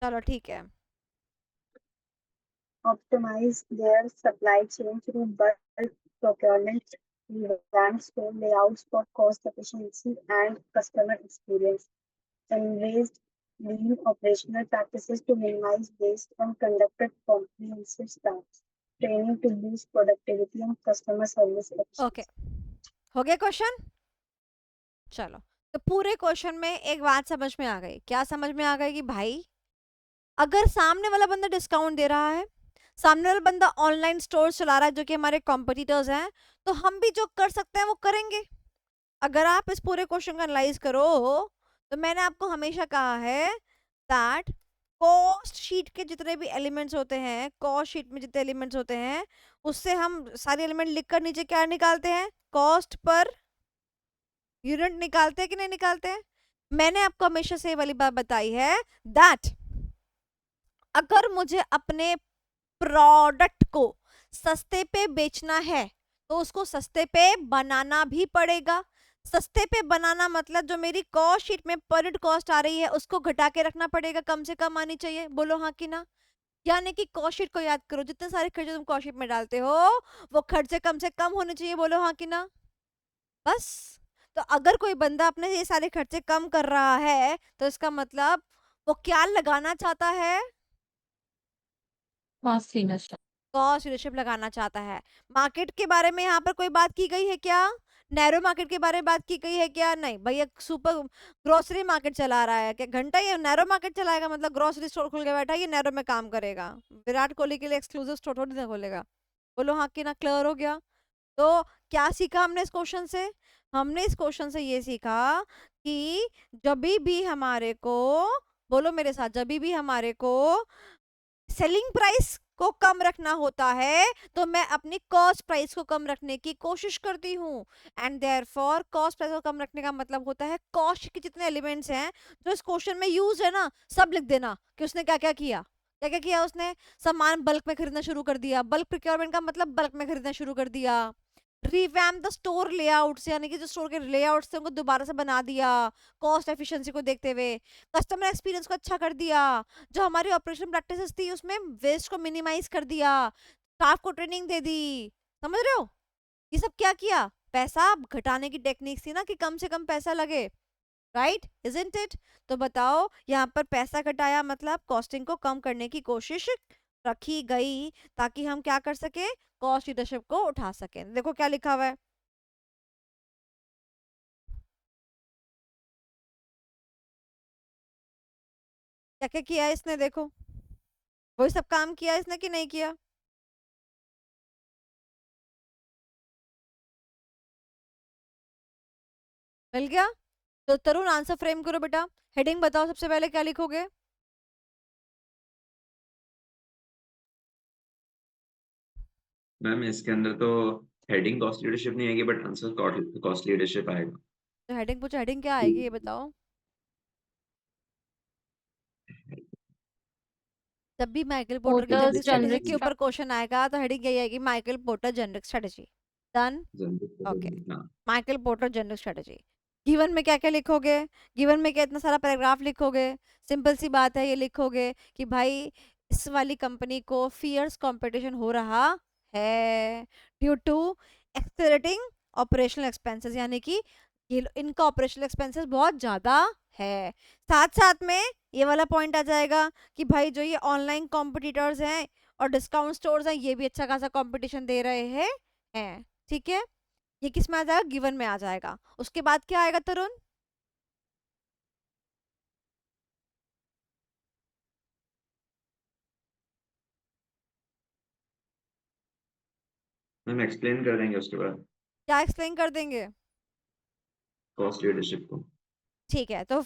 चलो ठीक है। Optimize their supply chain through bulk procurement, revamp store layouts for cost efficiency and customer experience, embraced lean operational practices to minimize waste, and conducted comprehensive staff training to boost productivity and customer service okay, efficiency. हो गया question? चलो, तो पूरे question में एक बात समझ में आ गई, क्या समझ में आ गई कि भाई अगर सामने वाला बंदा डिस्काउंट दे रहा है, सामने वाला बंदा ऑनलाइन स्टोर चला रहा है जो कि हमारे कॉम्पिटिटर्स हैं, तो हम भी जो कर सकते हैं वो करेंगे। अगर आप इस पूरे क्वेश्चन का एनालाइज करो, तो मैंने आपको हमेशा कहा है दैट कॉस्ट शीट के जितने भी एलिमेंट्स होते हैं, कॉस्ट शीट में जितने एलिमेंट्स होते हैं, उससे हम सारे एलिमेंट लिखकर नीचे क्या निकालते हैं, कॉस्ट पर यूनिट निकालते हैं कि नहीं निकालते हैं? मैंने आपको हमेशा से ये वाली बात बताई है दैट अगर मुझे अपने प्रोडक्ट को सस्ते पे बेचना है, तो उसको सस्ते पे बनाना भी पड़ेगा। सस्ते पे बनाना मतलब जो मेरी कॉस्ट शीट में पर यूनिट कॉस्ट आ रही है उसको घटा के रखना पड़ेगा, कम से कम आनी चाहिए। बोलो हाँ कि ना? यानी कि कॉस्ट शीट को याद करो, जितने सारे खर्चे तुम कॉस्ट शीट में डालते हो वो खर्चे कम से कम होने चाहिए। बोलो हाँ कि ना? बस। तो अगर कोई बंदा अपने ये सारे खर्चे कम कर रहा है, तो इसका मतलब वो क्या लगाना चाहता है? Cost leadership. कॉस्ट लीडरशिप लगाना चाहता है। मार्केट के बारे में यहाँ पर कोई बात की गई है क्या? नैरो मार्केट के बारे में बात की गई है क्या? नहीं भैया, सुपर ग्रोसरी मार्केट चला रहा है क्या घंटा, ये नैरो मार्केट चलाएगा मतलब ग्रोसरी स्टोर खुल के बैठा है, ये नैरो में काम करेगा। विराट कोहली के लिए एक्सक्लूसिव स्टोर थोड़ी ना खोलेगा। बोलो हाँ कि ना? क्लियर हो गया? तो क्या सीखा हमने इस क्वेश्चन से? हमने इस क्वेश्चन से ये सीखा कि जब भी हमारे को, बोलो मेरे साथ, जब भी हमारे को सेलिंग प्राइस को कम रखना होता है, तो मैं अपनी कॉस्ट प्राइस को कम रखने की कोशिश करती हूँ। एंड देयरफॉर कॉस्ट प्राइस को कम रखने का मतलब होता है कॉस्ट के जितने एलिमेंट्स हैं जो इस क्वेश्चन में यूज है ना, सब लिख देना कि उसने क्या क्या किया। क्या क्या किया उसने? सामान बल्क में खरीदना शुरू कर दिया, बल्क प्रोक्योरमेंट का मतलब बल्क में खरीदना शुरू कर दिया। रिवैम्प द स्टोर लेआउट्स, यानी कि जो स्टोर के लेआउट्स थे उनको दोबारा से बना दिया कॉस्ट एफिशिएंसी को देखते हुए। कस्टमर एक्सपीरियंस को अच्छा कर दिया, जो हमारी ऑपरेशन प्रैक्टिसेस थी उसमें वेस्ट को मिनिमाइज कर दिया, स्टाफ को ट्रेनिंग दे दी। समझ रहे हो? ये सब क्या किया? पैसा घटाने की टेक्निक थी ना, कि कम से कम पैसा लगे। Right, isn't it? तो बताओ, यहाँ पर पैसा घटाया मतलब कॉस्टिंग को कम करने की कोशिश रखी गई, ताकि हम क्या कर सके, कॉस्ट लीडरशिप को उठा सके। देखो क्या लिखा हुआ है, क्या क्या किया है इसने, देखो वही सब काम किया इसने कि नहीं किया? मिल गया? तो तरुण आंसर फ्रेम करो बेटा, हेडिंग बताओ सबसे पहले क्या लिखोगे? मैम इसके अंदर तो हेडिंग कॉस्ट लीडरशिप नहीं आएगी, बट आंसर कॉस्ट लीडरशिप आएगा। तो हेडिंग पूछो, हेडिंग क्या आएगी ये बताओ। जब भी माइकल पोर्टर की Porter's जनरिक स्ट्रेटेजी generic के ऊपर क्वेश्चन आएगा तो हेडिंग यही आएगी, Michael Porter generic strategy. Done. Generic okay, strategy, हाँ। Michael Porter generic strategy. Given में क्या क्या लिखोगे? गिवन में क्या इतना सारा पैराग्राफ लिखोगे? सिंपल सी बात है, ये लिखोगे कि भाई इस वाली कंपनी को फियर्स कंपटीशन हो रहा है due to accelerating operational expenses, यानी कि ये इनका ऑपरेशनल एक्सपेंसेस बहुत ज़्यादा है। साथ साथ में ये वाला पॉइंट आ जाएगा कि भाई जो ये ऑनलाइन कॉम्पिटिटर्स हैं और डिस्काउंट स्टोर्स हैं, ये भी अच्छा खासा कंपटीशन दे रहे हैं। ठीक है, ये किस में आ जाएगा? गिवन में आ जाएगा। उसके बाद क्या आएगा तरुण? मैम एक्सप्लेन कर देंगे उसके बाद क्या एक्सप्लेन कर देंगे? कॉस्ट लीडरशिप को। ठीक है, तो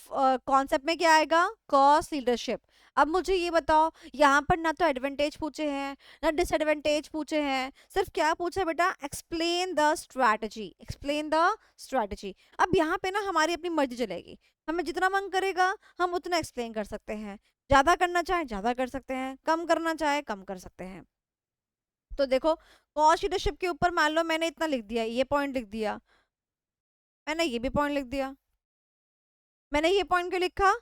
कॉन्सेप्ट में क्या आएगा? Cost leadership. अब मुझे ये बताओ, यहाँ पर ना तो एडवांटेज पूछे हैं ना डिसएडवांटेज पूछे हैं, सिर्फ क्या पूछा है बेटा? Explain the strategy, explain the strategy. अब यहाँ पे ना हमारी अपनी मर्जी चलेगी, हमें जितना मन करेगा हम उतना एक्सप्लेन कर सकते हैं, ज्यादा करना चाहे ज्यादा कर सकते हैं, कम करना चाहे कम कर सकते हैं। तो देखो, कॉस्ट लीडरशिप के ऊपर मान लो मैंने इतना लिख दिया, ये पॉइंट लिख दिया, मैंने ये भी पॉइंट लिख दिया। मैंने ये पॉइंट क्यों लिखा?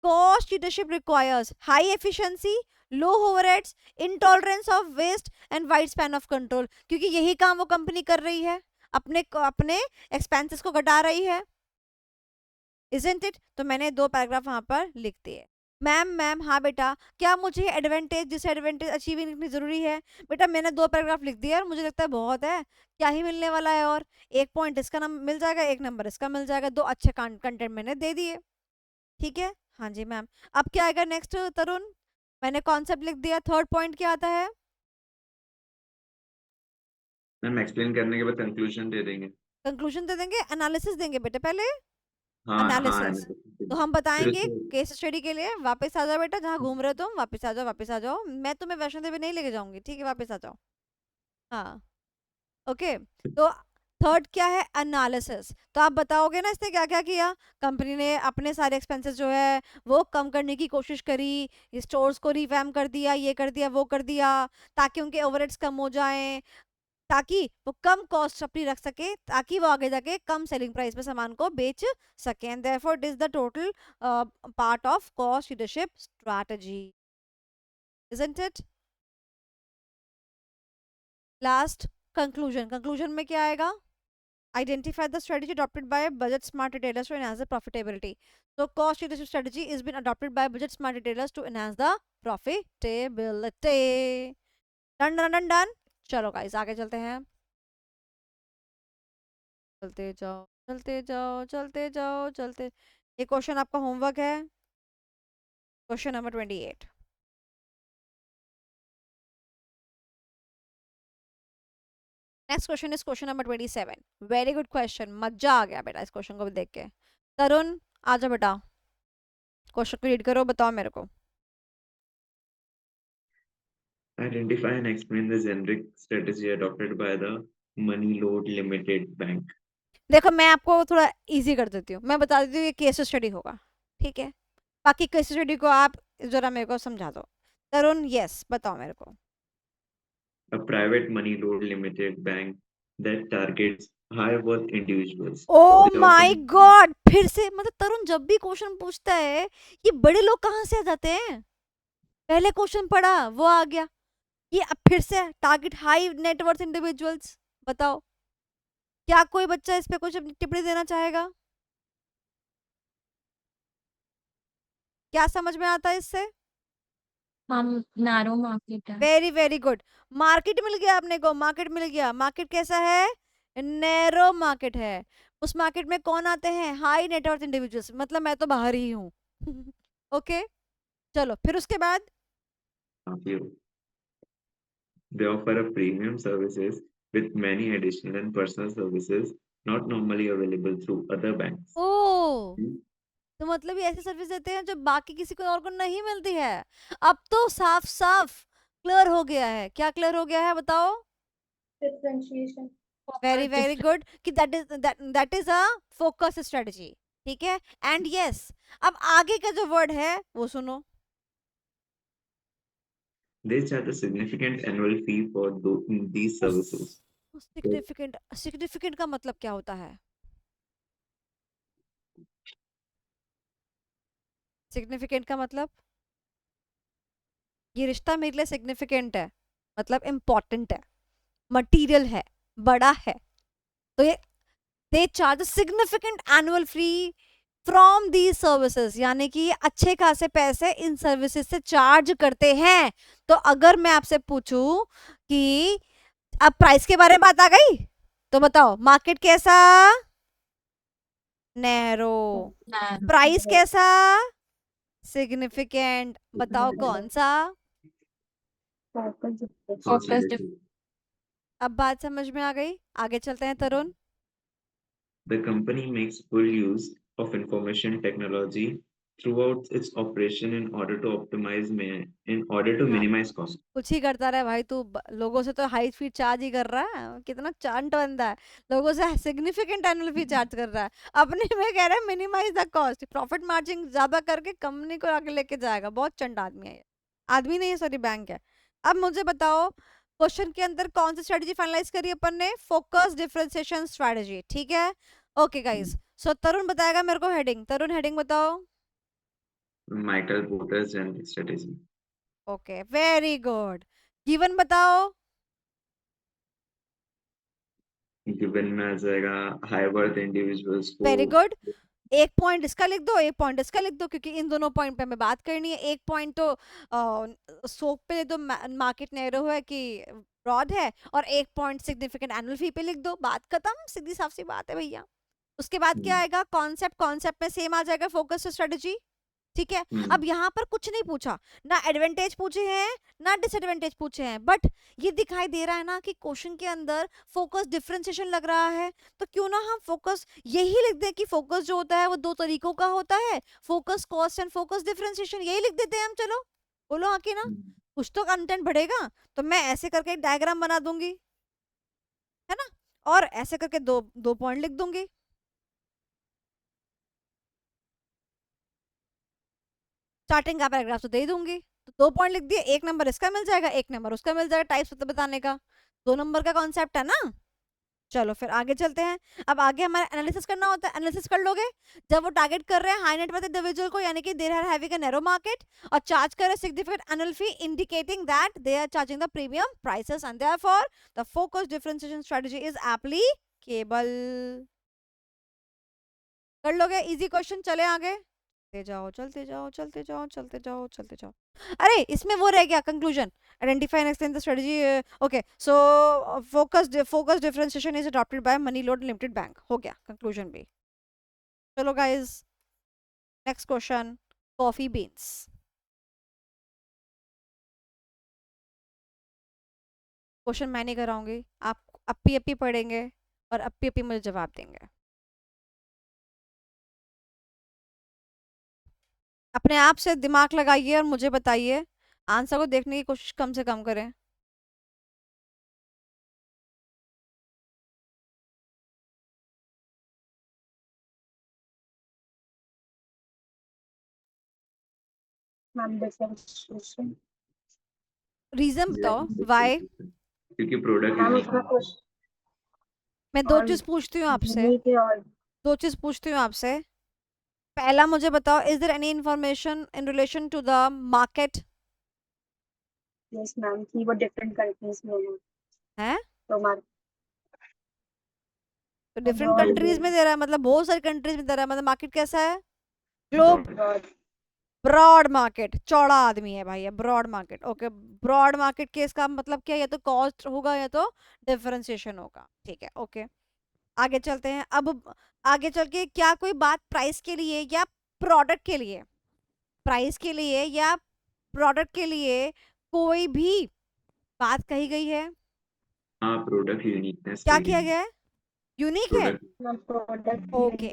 Cost leadership requires high efficiency, low overheads, intolerance of waste and wide span of control, क्योंकि यही काम वो कंपनी कर रही है, अपने अपने एक्सपेंसेस को घटा रही है, इजंट इट? तो मैंने 2 पैराग्राफ वहां पर लिख दिए। मैम हाँ बेटा, क्या मुझे एडवांटेज डिसएडवांटेज अचीविंग करनी जरूरी है? बेटा मैंने 2 पैराग्राफ लिख दिए और मुझे लगता है बहुत है, क्या ही मिलने वाला है, और 1 पॉइंट इसका नंबर मिल जाएगा, 1 नंबर इसका मिल जाएगा, 2 अच्छे कंटेंट मैंने दे दिए। ठीक है, हाँ जी मैम। अब क्या आएगा नेक्स्ट तरुण? मैंने कॉन्सेप्ट लिख दिया, थर्ड पॉइंट क्या आता है? मैम एक्सप्लेन करने के बाद कंक्लूजन दे देंगे। कंक्लूजन दे देंगे, एनालिसिस देंगे बेटा पहले, हाँ एनालिसिस। तो हम फिर बताएंगे उसको केस स्टडी के लिए। वापस आ जाओ बेटा, जहाँ घूम रहे हो तुम, वापस आ जाओ, वापस आ जाओ, मैं तुम्हें वैष्णो देवी नहीं लेके जाऊंगी, ठीक है? वापस आ जाओ। हाँ, ओके। तो थर्ड क्या है? एनालिसिस। तो आप बताओगे ना इसने क्या क्या किया? कंपनी ने अपने सारे एक्सपेंसेस जो है वो कम करने की कोशिश करी, स्टोर्स को रिवैम कर दिया, ये कर दिया, वो कर दिया, ताकि उनके ओवरहेड्स कम हो जाएं, ताकि वो कम कॉस्ट अपनी रख सके, ताकि वो आगे जाके कम सेलिंग प्राइस पे सामान को बेच सके। And therefore it is the total part of cost leadership strategy, isn't it? Last conclusion में क्या आएगा? Identify the strategy adopted by budget smart retailers to enhance the profitability. So cost leadership strategy is been adopted by budget smart retailers to enhance the profitability. Done. चलो guys आगे चलते हैं, चलते। ये question आपका होमवर्क है, question number 28। Next question is question number 27। Very good question, मजा आ गया बेटा इस क्वेश्चन को भी देख के। तरुण आजा बेटा, क्वेश्चन को रीड करो, बताओ मेरे को। identify and explain the generic strategy adopted by the Moneylord Limited Bank. देखो मैं आपको थोड़ा इजी कर देती हूँ, मैं बता देती हूँ, ये केस स्टडी होगा, ठीक है? बाकी केस स्टडी को आप जरा मेरे को समझा दो। तरुण यस बताओ मेरे को। A private Moneylord Limited Bank that targets high worth individuals. Oh They my often god, फिर से मतलब तरुण जब भी क्वेश्चन पूछता है ये बड़े लोग कहाँ से आ जाते हैं? पहले क्वेश्चन पढ़ा वो आ गया, ये अब फिर से टारगेट हाई नेटवर्थ इंडिविजुअल्स। बताओ क्या कोई बच्चा इस पे कुछ अपनी टिप्पणी देना चाहेगा? क्या समझ में आता है इससे? हम नैरो मार्केट है। वेरी गुड, मार्केट मिल गया आपने को, मार्केट मिल गया। मार्केट कैसा है? नैरो मार्केट है। उस मार्केट में कौन आते हैं? हाई नेटवर्थ इंडिविजुअल्स, मतलब मैं तो बाहर ही हूँ। ओके चलो फिर उसके बाद They offer a premium services with many additional and personal services not normally available through other banks. ओ तो मतलब ये ऐसी सर्विस देते हैं जो बाकी किसी को और को नहीं मिलती है। अब तो साफ साफ क्लियर हो गया है। क्या क्लियर हो गया है बताओ? Differentiation. वेरी गुड कि that is a focus strategy, ठीक है? एंड यस अब आगे का जो वर्ड है वो सुनो, They charge a significant annual fee for these services. Significant significant का मतलब क्या होता है? सिग्निफिकेंट का मतलब ये रिश्ता मेरे लिए सिग्निफिकेंट है, मतलब इम्पोर्टेंट है, मटेरियल है, बड़ा है। तो ये they charge significant annual fee from the services, यानी कि ये अच्छे खासे पैसे इन सर्विसेज से चार्ज करते हैं। तो अगर मैं आपसे पूछूं कि अब प्राइस के बारे में बात आ गई, तो बताओ मार्केट कैसा? नैरो। प्राइस कैसा? सिग्निफिकेंट। बताओ कौन सा? Focus Focus अब बात समझ में आ गई? आगे चलते हैं तरुण। The company makes full use of information technology throughout its operation in order to हाँ, minimize cost. कुछ ही करता रहे भाई तू, लोगों से तो हाई फी चार्ज ही कर रहा है, कितना चांट बंदा है, लोगों से सिग्निफिकेंट एनुअल फी चार्ज कर रहा है, अपने में कह रहा है minimize the cost, profit margin ज्यादा करके कंपनी को आगे लेके जाएगा। बहुत चंड आदमी है ये, आदमी नहीं है सॉरी बैंक है। अब मुझे बताओ क्वेश्चन के अंदर कौन सी स्ट्रेटजी फाइनलाइज करी अपन ने? फोकस डिफरेंशिएशन स्ट्रेटजी, ठीक है। ओके गाइस, सो तरुण बताएगा मेरे को हेडिंग। तरुण हेडिंग बताओ। Michael Porter's generic strategy. Okay very good. Given बताओ। Given में आ जाएगा high worth individuals वेरी को गुड। एक पॉइंट इसका लिख दो, एक पॉइंट इसका लिख दो, क्योंकि इन दोनों पॉइंट पे हमें बात करनी है। एक पॉइंट तो सोप पे लिख दो, मार्केट नैरो है कि ब्रॉड है, और एक पॉइंट सिग्निफिकेंट एनुअल फी पे लिख दो, बात खत्म, सीधी साफ सी बात है भैया। उसके बाद क्या आएगा? कॉन्सेप्ट, कॉन्सेप्ट में सेम आ जाएगा फोकस स्ट्रेटजी, ठीक है। अब यहाँ पर कुछ नहीं पूछा, ना एडवांटेज पूछे हैं ना डिसएडवांटेज पूछे हैं, बट ये दिखाई दे रहा है ना कि क्वेश्चन के अंदर फोकस डिफरेंशिएशन लग रहा है, तो क्यों ना हम फोकस यही लिख दें कि फोकस जो होता है वो दो तरीकों का होता है, focus cost and focus differentiation, यही लिख देते हैं हम। चलो बोलो हाँ कि ना, कुछ तो कंटेंट बढ़ेगा। तो मैं ऐसे करके एक डायग्राम बना दूंगी, है ना, और ऐसे करके दो दो पॉइंट लिख दूंगी। स्टार्टिंग का पैराग्राफ तो दे दूंगी, तो दो पॉइंट लिख दिए, एक नंबर इसका मिल जाएगा, एक नंबर उसका मिल जाएगा, टाइप्स बताने का। दो नंबर का कॉन्सेप्ट है ना। चलो फिर आगे चलते हैं। अब आगे हमारा एनालिसिस करना होता है, एनालिसिस कर लोगे। जब वो टारगेट कर रहे हैं हाई नेट वर्थ इंडिविजुअल को, यानी कि they are having a narrow market, और चार्ज कर रहे हैं significant annual fee, indicating that they are charging the premium prices, and therefore the focus differentiation strategy is applicable. कर लोगे? Easy question. चले आगे, चलते जाओ चलते जाओ चलते जाओ चलते जाओ चलते जाओ। अरे इसमें वो रह गया conclusion, identify and explain the strategy. Okay so focus differentiation is adopted by money load limited bank, हो गया कंक्लूजन भी। चलो guys next question, coffee beans. Question मैं नहीं कराऊंगी, आप अपी अपी पढ़ेंगे और अपी अपी मुझे जवाब देंगे। अपने आप से दिमाग लगाइए और मुझे बताइए, आंसर को देखने की कोशिश कम से कम करें। Ma'am, differentiation. रीजन बताओ वाई। क्योंकि प्रोडक्ट Ma'am, यूनिक इसका है। क्वेश्चन मैं दो और चीज पूछती हूँ आपसे, यूनिक है और दो चीज पूछती हूँ आपसे। पहला मुझे बताओ, is there any information in relation to the market? yes ma'am कि वो डिफरेंट कंट्रीज में है तो मार्केट तो डिफरेंट abroad कंट्रीज में में दे रहा है, मतलब बहुत सारी कंट्रीज में दे रहा है, मतलब मार्केट कैसा है? ग्लोब, abroad ब्रॉड मार्केट, चौड़ा आदमी है भाई, broad market. Okay, broad market के इसका मतलब क्या है? या तो कॉस्ट होगा या तो डिफरेंशिएशन होगा, ठीक है। ओके आगे चलते हैं। अब आगे चल के क्या कोई बात प्राइस के लिए या प्रोडक्ट के लिए, प्राइस के लिए या प्रोडक्ट के लिए कोई भी बात कही गई है? हाँ, प्रोडक्ट यूनिकनेस क्या कही किया गई गया है? यूनिक है। प्रोडक्ट मैम प्रोडक्ट ओके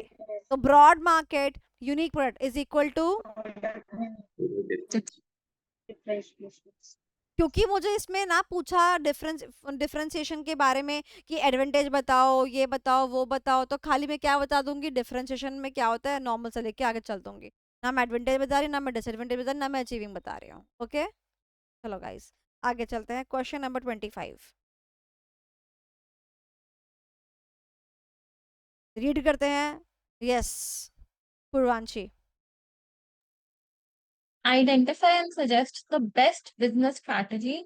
तो broad market unique product is equal to, differentiation क्योंकि मुझे इसमें ना पूछा डिफरेंशिएशन के बारे में कि एडवांटेज बताओ, ये बताओ, वो बताओ, तो खाली मैं क्या बता दूंगी? डिफरेंशिएशन में क्या होता है, नॉर्मल से लेके आगे चल दूंगी। ना मैं एडवांटेज बता रही, ना मैं डिसएडवांटेज बता रही, ना मैं अचीविंग बता रही हूँ। ओके चलो गाइस आगे चलते हैं, क्वेश्चन नंबर 25 रीड करते हैं। Yes पूर्वांशी। Identify and suggest the best business strategy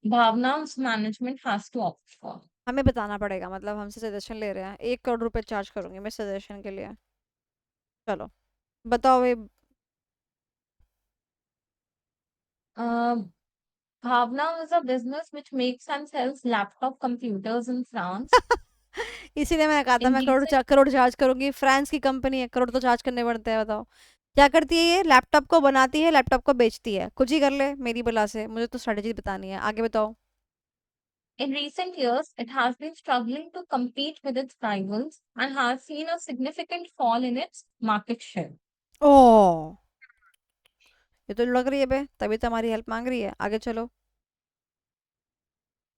Bhavna's management has to opt for. हमें बताना पड़ेगा, मतलब हमसे सजेशन ले रहे हैं, 1 करोड़ रुपए चार्ज करूंगी मैं सजेशन के लिए। चलो बताओ भाई। Bhavna is a business which makes and sells laptop computers in France. इसीलिए मैंने कहा था In मैं recent करोड़ चार्ज करूंगी, फ्रांस की कंपनी है, करोड़ तो चार्ज करने पड़ते हैं। बताओ क्या करती है ये, लैपटॉप को बनाती है, लैपटॉप को बेचती है, कुछ ही कर ले मेरी बला से, मुझे तो स्ट्रेटेजी बतानी है, आगे बताओ। In recent years, it has been struggling to compete with its rivals and has seen a significant fall in its market share. ओ ये तो लग रही है बे, तभी तो हमारी हेल्प मांग रही है, आगे चलो।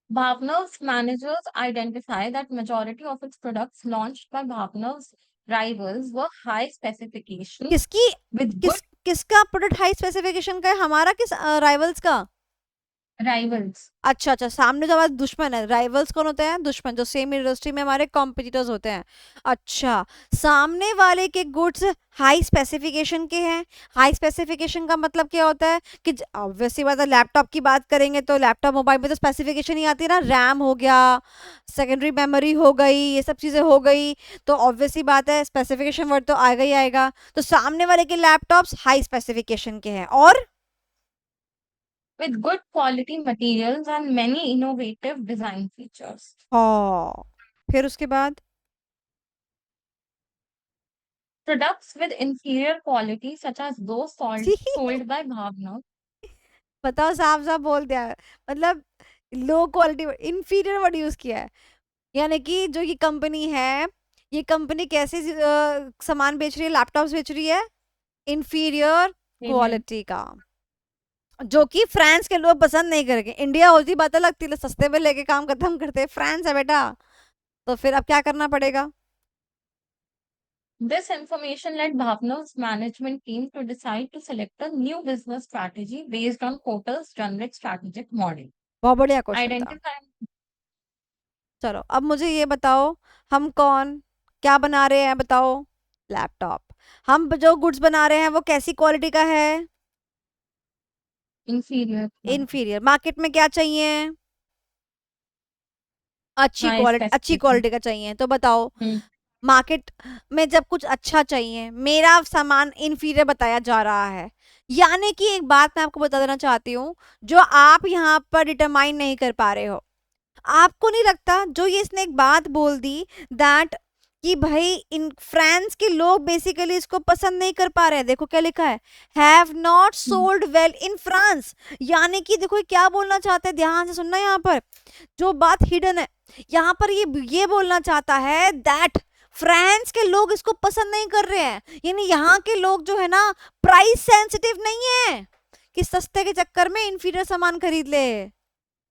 Bhavna's managers identify that majority of its products launched by Bhavna's rivals were high specification किसकी with good किसका प्रोडक्ट हाई स्पेसिफिकेशन का है, हमारा किस राइवल्स का? rivals. अच्छा अच्छा, सामने जो हमारे दुश्मन है, राइवल्स कौन होते हैं? दुश्मन, जो सेम इंडस्ट्री में हमारे कॉम्पिटिटर्स होते हैं। अच्छा, सामने वाले के गुड्स हाई स्पेसिफिकेशन के हैं। हाई स्पेसिफिकेशन का मतलब क्या होता है कि ऑब्वियसली बात है, लैपटॉप की बात करेंगे तो लैपटॉप मोबाइल में तो स्पेसिफिकेशन ही आती है ना, रैम हो गया, सेकेंडरी मेमोरी हो गई, ये सब चीज़ें हो गई, तो ऑब्वियसली बात है स्पेसिफिकेशन वर्ड तो आएगा ही आएगा। तो सामने वाले के लैपटॉप्स हाई स्पेसिफिकेशन के हैं और with good quality materials and many innovative design features. हाँ, फिर उसके बाद Products with inferior quality, such as those sold by Bhavna, बताओ, साफ साफ बोल दिया है। मतलब low quality, inferior word use किया है, यानी कि जो ये कंपनी है, ये कंपनी कैसे सामान बेच रही है, लैपटॉप्स बेच रही है इंफीरियर inferior. क्वालिटी का, जो कि फ्रांस के लोग पसंद नहीं करेंगे। इंडिया होती बात अलग थी, सस्ते पे लेके काम खत्म करते, फ्रांस है बेटा, तो फिर अब क्या करना पड़ेगा? This information led Bhavna's management team to decide to select a new business strategy based on Kotal's generic strategic model. बहुत बढ़िया क्वेश्चन था। Identifying चलो अब मुझे ये बताओ, हम कौन क्या बना रहे हैं, बताओ। लैपटॉप। हम जो गुड्स बना रहे हैं वो कैसी क्वालिटी का है? inferior quality, inferior. मार्केट में क्या चाहिए? अच्छी high क्वालिटी, अच्छी specification. क्वालिटी का चाहिए, तो बताओ Hmm. मार्केट में जब कुछ अच्छा चाहिए, मेरा सामान इंफीरियर बताया जा रहा है, यानी कि एक बात मैं आपको बता देना चाहती हूँ, जो आप यहाँ पर डिटरमाइन नहीं कर पा रहे हो। आपको नहीं लगता जो ये इसने एक बात बोल दी दैट कि भाई इन फ्रांस के लोग बेसिकली इसको पसंद नहीं कर पा रहे हैं, देखो क्या लिखा है, have not sold well in France, यानी कि देखो ये क्या बोलना चाहते हैं, ध्यान से सुनना, यहाँ पर जो बात हिडन है, यहाँ पर ये बोलना चाहता है दैट फ्रांस के लोग इसको पसंद नहीं कर रहे हैं, यानी यहाँ के लोग जो है ना प्राइस सेंसिटिव नहीं है कि सस्ते के चक्कर में इंफीरियर सामान खरीद ले।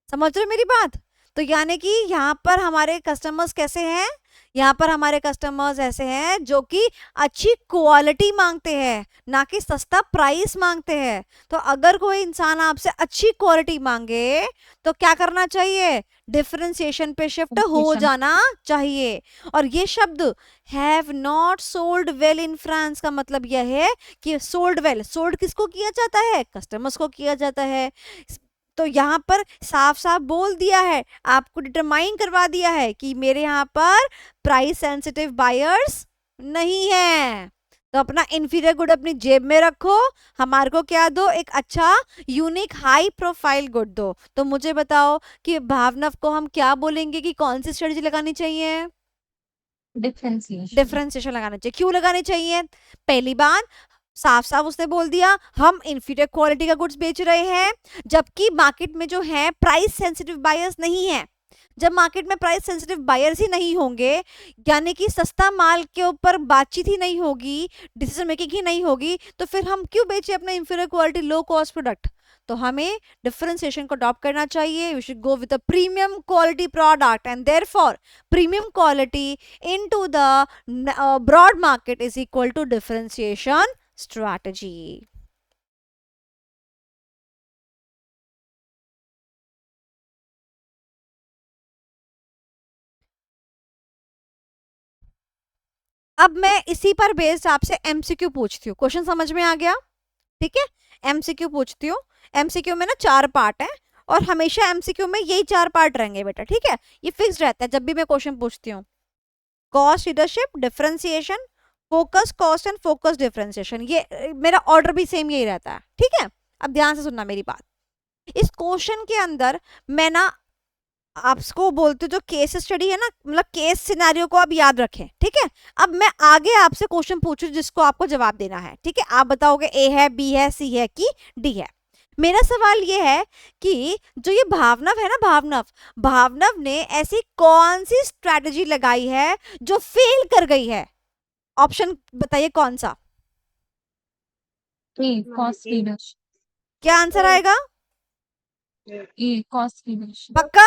समझ रहे हो मेरी बात? तो यानी कि यहाँ पर हमारे कस्टमर्स कैसे हैं, यहाँ पर हमारे कस्टमर्स ऐसे हैं जो कि अच्छी क्वालिटी मांगते हैं, ना कि सस्ता प्राइस मांगते हैं। तो अगर कोई इंसान आपसे अच्छी क्वालिटी मांगे तो क्या करना चाहिए? डिफरेंशिएशन पे शिफ्ट हो Differentiation. जाना चाहिए। और ये शब्द have not sold well in France का मतलब यह है कि सोल्ड वेल, सोल्ड किसको किया जाता है? कस्टमर्स को किया जाता है। तो यहाँ पर साफ साफ बोल दिया है, आपको डिटरमाइन करवा दिया है कि मेरे यहाँ पर प्राइस सेंसिटिव बायर्स नहीं है। तो अपना इंफीरियर गुड अपनी जेब में रखो, हमारे को क्या दो, एक अच्छा यूनिक हाई प्रोफाइल गुड दो। तो मुझे बताओ कि भावनव को हम क्या बोलेंगे कि कौन सी स्ट्रेटजी लगानी चाहिए? Differentiation. डिफरेंशिएशन लगाना चाहिए। क्यों लगानी चाहिए? पहली बात, साफ साफ उसने बोल दिया हम इंफीरियर क्वालिटी का गुड्स बेच रहे हैं, जबकि मार्केट में जो है प्राइस सेंसिटिव बायर्स नहीं है। जब मार्केट में प्राइस सेंसिटिव बायर्स ही नहीं होंगे, यानी कि सस्ता माल के ऊपर बातचीत ही नहीं होगी, डिसीजन मेकिंग ही नहीं होगी, तो फिर हम क्यों बेचे अपना inferior quality low cost product? तो हमें डिफरेंशिएशन को अडॉप्ट करना चाहिए। We should go with a premium quality product and therefore premium quality into the broad market is equal to differentiation strategy. अब मैं इसी पर बेस्ड आपसे एमसीक्यू पूछती हूँ, क्वेश्चन समझ में आ गया? ठीक है, एमसीक्यू पूछती हूँ। एमसीक्यू में ना 4 पार्ट है और हमेशा एमसीक्यू में यही 4 पार्ट रहेंगे बेटा, ठीक है, ये फिक्स रहता है जब भी मैं क्वेश्चन पूछती हूँ। Cost leadership, differentiation, focus cost and focus differentiation, ये मेरा ऑर्डर भी सेम यही रहता है, ठीक है। अब ध्यान से सुनना मेरी बात। इस क्वेश्चन के अंदर मैं ना आपको बोलते जो केस स्टडी है ना, मतलब केस सिनेरियो को आप याद रखें, ठीक है। अब मैं आगे आपसे क्वेश्चन पूछूं जिसको आपको जवाब देना है, ठीक है। आप बताओगे ए है, बी है, सी है कि डी है। मेरा सवाल ये है कि जो ये भावनव है ना, भावनव ने ऐसी कौन सी स्ट्रेटजी लगाई है जो फेल कर गई है? ऑप्शन बताइए कौन सा? ए कॉस्ट लीडरशिप, क्या आंसर आएगा? ए कॉस्ट लीडरशिप। पक्का?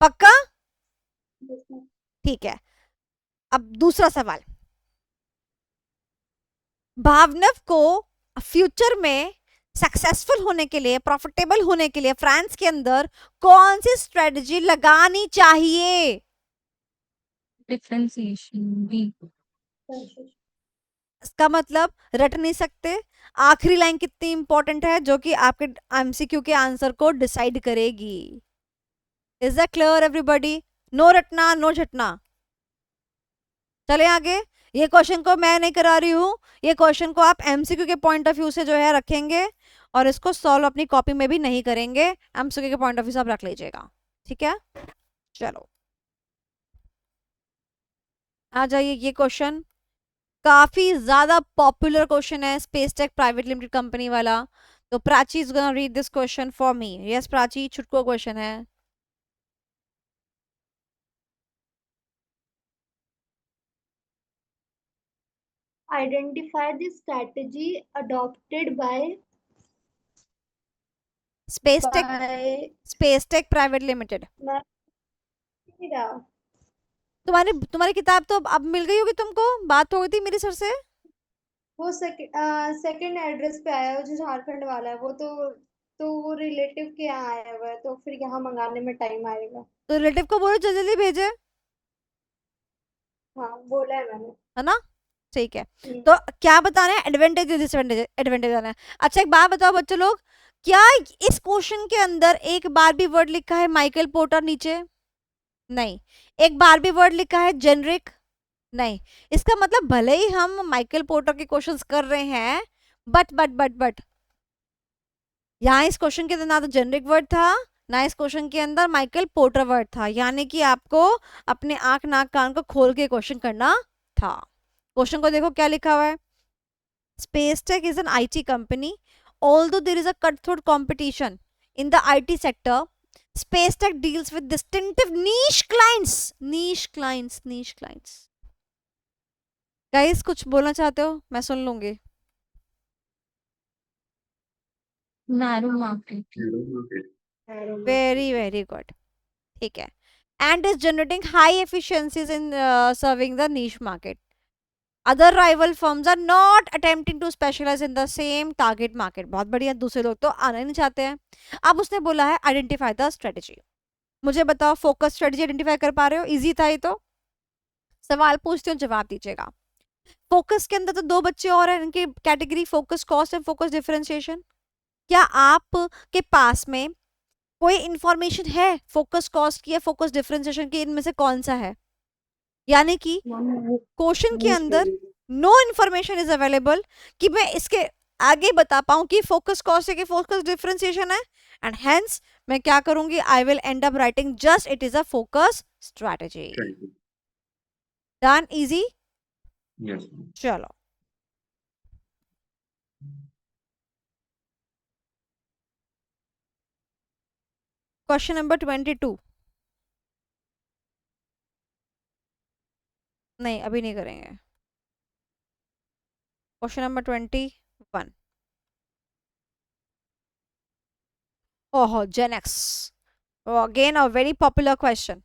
पक्का? ठीक है। अब दूसरा सवाल, भावनव को फ्यूचर में सक्सेसफुल होने के लिए, प्रॉफिटेबल होने के लिए फ्रांस के अंदर कौन सी स्ट्रेटजी लगानी चाहिए? Differentiation, B. इसका मतलब रट नहीं सकते। आखिरी लाइन कितनी इंपॉर्टेंट है जो कि आपके एमसीक्यू के आंसर को डिसाइड करेगी। Is that clear everybody? No रटना, नो झटना। चले आगे। ये क्वेश्चन को मैं नहीं करा रही हूं, ये क्वेश्चन को आप एमसीक्यू के पॉइंट ऑफ व्यू से जो है रखेंगे और इसको सॉल्व अपनी कॉपी में भी नहीं करेंगे, एमसीक्यू के पॉइंट ऑफ व्यू से आप रख लीजिएगा, ठीक है। चलो आ जाइए, ये क्वेश्चन काफी ज्यादा पॉपुलर क्वेश्चन है, Space Tech private limited company वाला। तो Prachi is gonna read this question for me. Yes Prachi, छुटको क्वेश्चन है। Identify the strategy adopted by Space Tech private limited. तुम्हारी किताब तो अब मिल गई होगी तुमको, बात हो गई थी मेरी सर से। वो सेकंड एड्रेस पे आया है, जो झारखंड वाला है वो तो वो रिलेटिव के यहाँ आया हुआ है, तो फिर यहाँ मंगाने में टाइम आएगा। तो रिलेटिव को बोलो जल्दी जल्दी भेजे, हाँ बोला है मैंने। है ना? ठीक है। तो क्या बताना है? एडवांटेज डिसएडवांटेज, एडवांटेज आना है। अच्छा एक बात बताओ बच्चों लोग, क्या इस क्वेश्चन के अंदर एक बार भी वर्ड लिखा है माइकल पोर्टर नीचे? नहीं। एक बार भी वर्ड लिखा है जेनरिक? नहीं। इसका मतलब भले ही हम माइकल पोर्टर के क्वेश्चंस कर रहे हैं, बट यहाँ इस क्वेश्चन के अंदर ना तो जेनरिक वर्ड था, ना इस क्वेश्चन के अंदर माइकल पोर्टर वर्ड था, यानी कि आपको अपने आंख नाक कान को खोल के क्वेश्चन करना था। क्वेश्चन को देखो क्या लिखा हुआ है। SpaceTech is an IT company. Although there is a cutthroat competition in the IT sector, SpaceTech deals with distinctive niche clients. Niche clients. Guys, कुछ बोलना चाहते हो? मैं सुन लूंगी। Narrow market, Very good. ठीक है। And is generating high efficiencies in serving the niche market. Other rival firms are not attempting to specialize in the same target market. बहुत बढ़िया, दूसरे लोग तो आना ही नहीं चाहते हैं। अब उसने बोला है आइडेंटिफाई द स्ट्रेटेजी। मुझे बताओ फोकस स्ट्रेटेजी आइडेंटिफाई कर पा रहे हो? इजी था ये तो। सवाल पूछती हूँ, जवाब दीजिएगा। फोकस के अंदर तो 2 बच्चे और हैं, इनकी category focus cost and focus differentiation. क्या आप के पास में कोई इंफॉर्मेशन है फोकस कॉस्ट की या फोकस डिफरेंशिएशन की, इनमें से कौन सा है? यानी कि क्वेश्चन के अंदर नो इंफॉर्मेशन इज अवेलेबल कि मैं इसके आगे बता पाऊं कि फोकस कॉस्ट है कि फोकस डिफरेंशिएशन है, एंड हेंस मैं क्या करूंगी? I will end up writing just it is a focus strategy. Done? Easy? Yes. चलो क्वेश्चन नंबर 22। नहीं अभी नहीं करेंगे। Question number 21। ओहो, जेनेक्स, again a very popular question.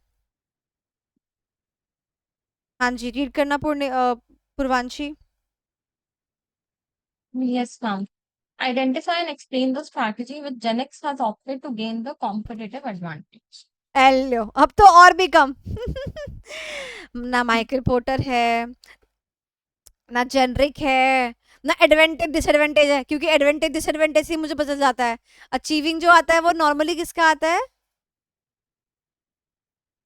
हाँ जी, रीड करना Purvanshi. yes ma'am. Identify and explain the strategy which Genex has opted to gain the competitive advantage. एलो, अब तो और भी कम। ना माइकल पोर्टर है, ना जेनरिक है, ना एडवांटेज डिसएडवांटेज है, क्योंकि एडवांटेज डिसएडवांटेज ही मुझे पता जाता है। अचीविंग जो आता है वो नॉर्मली किसका आता है?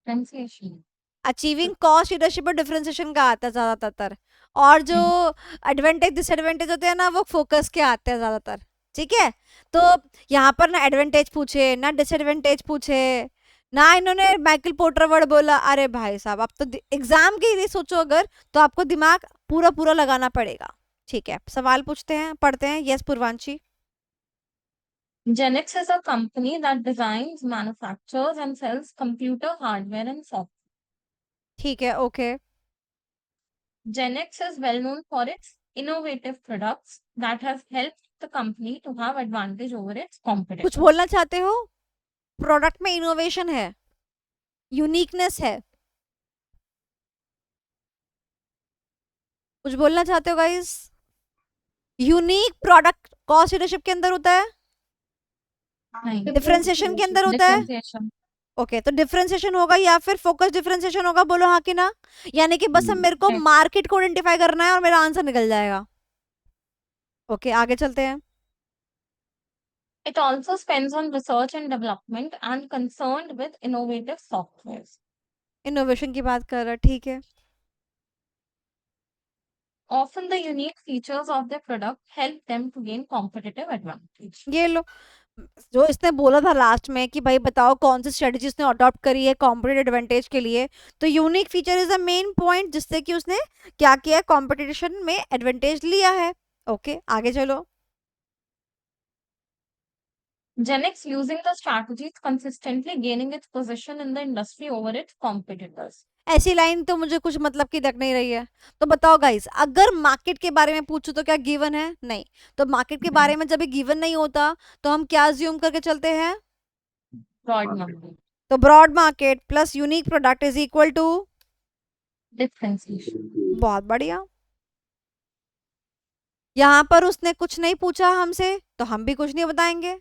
Differentiation. अचीविंग कॉस्ट लीडरशिप और डिफरेंशिएशन का आता है ज्यादातर। और जो एडवांटेज डिसएडवांटेज होते हैं ना, वो फोकस के आते हैं ज्यादातर। ठीक है, तो यहाँ पर ना एडवांटेज पूछे ना डिसएडवांटेज पूछे, ना इन्होंने माइकल पोर्टर वर्ड बोला। अरे भाई साहब, आप तो एग्जाम के लिए सोचो अगर, तो आपको दिमाग पूरा पूरा लगाना पड़ेगा। ठीक है, सवाल पूछते हैं, पढ़ते हैं। Yes पूर्वांशी। Genix is a company that designs, manufactures, and sells computer hardware and software. ठीक है, okay. Genix is well known for its innovative products that has helped the company to have advantage over its कुछ competitors. बोलना चाहते हो? Product में innovation है, uniqueness है, कुछ बोलना चाहते हो guys? Unique product cost leadership के अंदर होता है, नहीं, डिफरेंशिएशन के अंदर होता है। differentiation. ओके, तो डिफरेंशिएशन होगा या फिर फोकस डिफरेंशिएशन होगा? बोलो हाँ कि ना। यानी कि बस हम मेरे को Yes. मार्केट को आइडेंटिफाई करना है और मेरा आंसर निकल जाएगा। ओके, आगे चलते हैं। It also spends on research and development and concerned with innovative softwares. Innovation की बात कर रहा है, ठीक है। Often the unique features of their product help them to gain competitive advantage. ये लो, जो इसने बोला था लास्ट में कि भाई बताओ कौन सी स्ट्रेटजी उसने अडॉप्ट करी है कॉम्पिटेटिव एडवांटेज के लिए, तो unique feature is the main point जिससे कि उसने क्या किया, कंपटीशन में एडवांटेज लिया है। ओके, आगे चलो। Genix using the strategies consistently gaining its position in the industry over its competitors. ऐसी लाइन तो मुझे कुछ मतलब की लग नहीं रही है। तो बताओ गाइस, अगर मार्केट के बारे में पूछूं तो क्या गिवन है? नहीं। तो मार्केट के बारे में जब गिवन नहीं होता तो हम क्या अज्यूम करके चलते हैं? Broad market. तो broad market plus unique product is equal to, Differentiation. बहुत बढ़िया। यहाँ पर उसने कुछ नहीं पूछा हमसे, तो हम भी कुछ नहीं बताएंगे।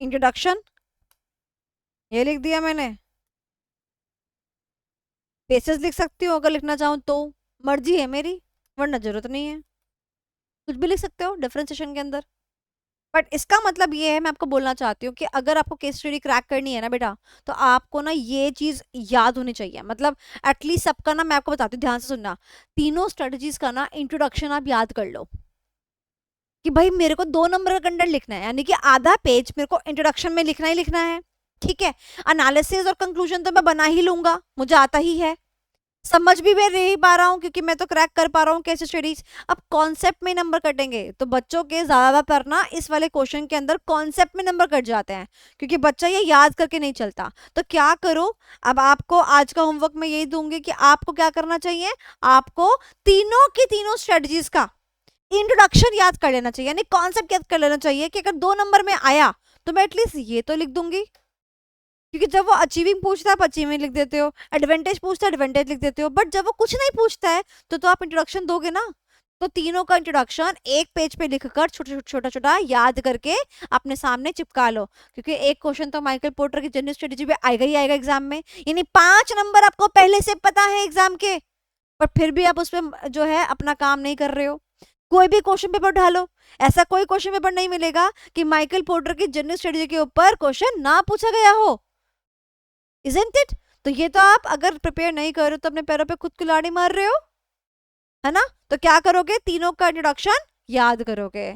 इंट्रोडक्शन ये लिख दिया मैंने, बेसिस लिख सकती हूँ अगर लिखना चाहूँ तो, मर्जी है मेरी, वरना जरूरत नहीं है। कुछ भी लिख सकते हो डिफरेंशिएशन के अंदर। बट इसका मतलब ये है, मैं आपको बोलना चाहती हूँ कि अगर आपको केस स्टडी क्रैक करनी है ना बेटा, तो आपको ना ये चीज याद होनी चाहिए। मतलब एटलीस्ट सबका ना, मैं आपको बताती हूँ, ध्यान से सुनना। तीनों स्ट्रेटजीज का ना इंट्रोडक्शन आप याद कर लो कि भाई मेरे को 2 नंबर का कंटेंट लिखना है, यानी कि आधा पेज मेरे को इंट्रोडक्शन में लिखना ही लिखना है। ठीक है, एनालिसिस और कंक्लूजन तो मैं बना ही लूंगा, मुझे आता ही है। समझ भी मैं नहीं पा रहा हूँ क्योंकि मैं तो क्रैक कर पा रहा हूँ केस स्टडीज। अब कॉन्सेप्ट में नंबर कटेंगे, तो बच्चों के ज्यादातर ना इस वाले क्वेश्चन के अंदर कॉन्सेप्ट में नंबर कट जाते हैं, क्योंकि बच्चा ये याद करके नहीं चलता। तो क्या करो, अब आपको आज का होमवर्क मैं यही दूंगी कि आपको क्या करना चाहिए, आपको तीनों की तीनों स्ट्रेटजीज का इंट्रोडक्शन याद कर लेना चाहिए, यानी कॉन्सेप्ट याद कर लेना चाहिए कि अगर 2 नंबर में आया तो मैं एटलीस्ट ये तो लिख दूंगी। क्योंकि जब वो अचीविंग पूछता है आप अचीविंग लिख देते हो, एडवांटेज पूछता है एडवांटेज लिख देते हो, बट जब वो कुछ नहीं पूछता है तो आप इंट्रोडक्शन दोगे ना। तो तीनों का इंट्रोडक्शन एक पेज पे लिखकर छोटा छोटा छोटा याद करके अपने सामने चिपका लो, क्योंकि एक क्वेश्चन तो माइकल पोर्टर की जनरल स्ट्रेटेजी पे आएगा ही आएगा एग्जाम में। यानी 5 नंबर आपको पहले से पता है एग्जाम के, पर फिर भी आप उसमें जो है अपना काम नहीं कर रहे हो। कोई भी क्वेश्चन पेपर ढालो, ऐसा कोई क्वेश्चन पेपर नहीं मिलेगा कि माइकल पोर्टर की जनरल स्ट्रेटेजी के ऊपर क्वेश्चन ना पूछा गया हो, इजंट इट? तो ये तो आप अगर प्रिपेयर नहीं कर रहे हो तो अपने पैरों पे खुद कुल्हाड़ी मार रहे हो, है ना। तो क्या करोगे, तीनों का इंट्रोडक्शन याद करोगे।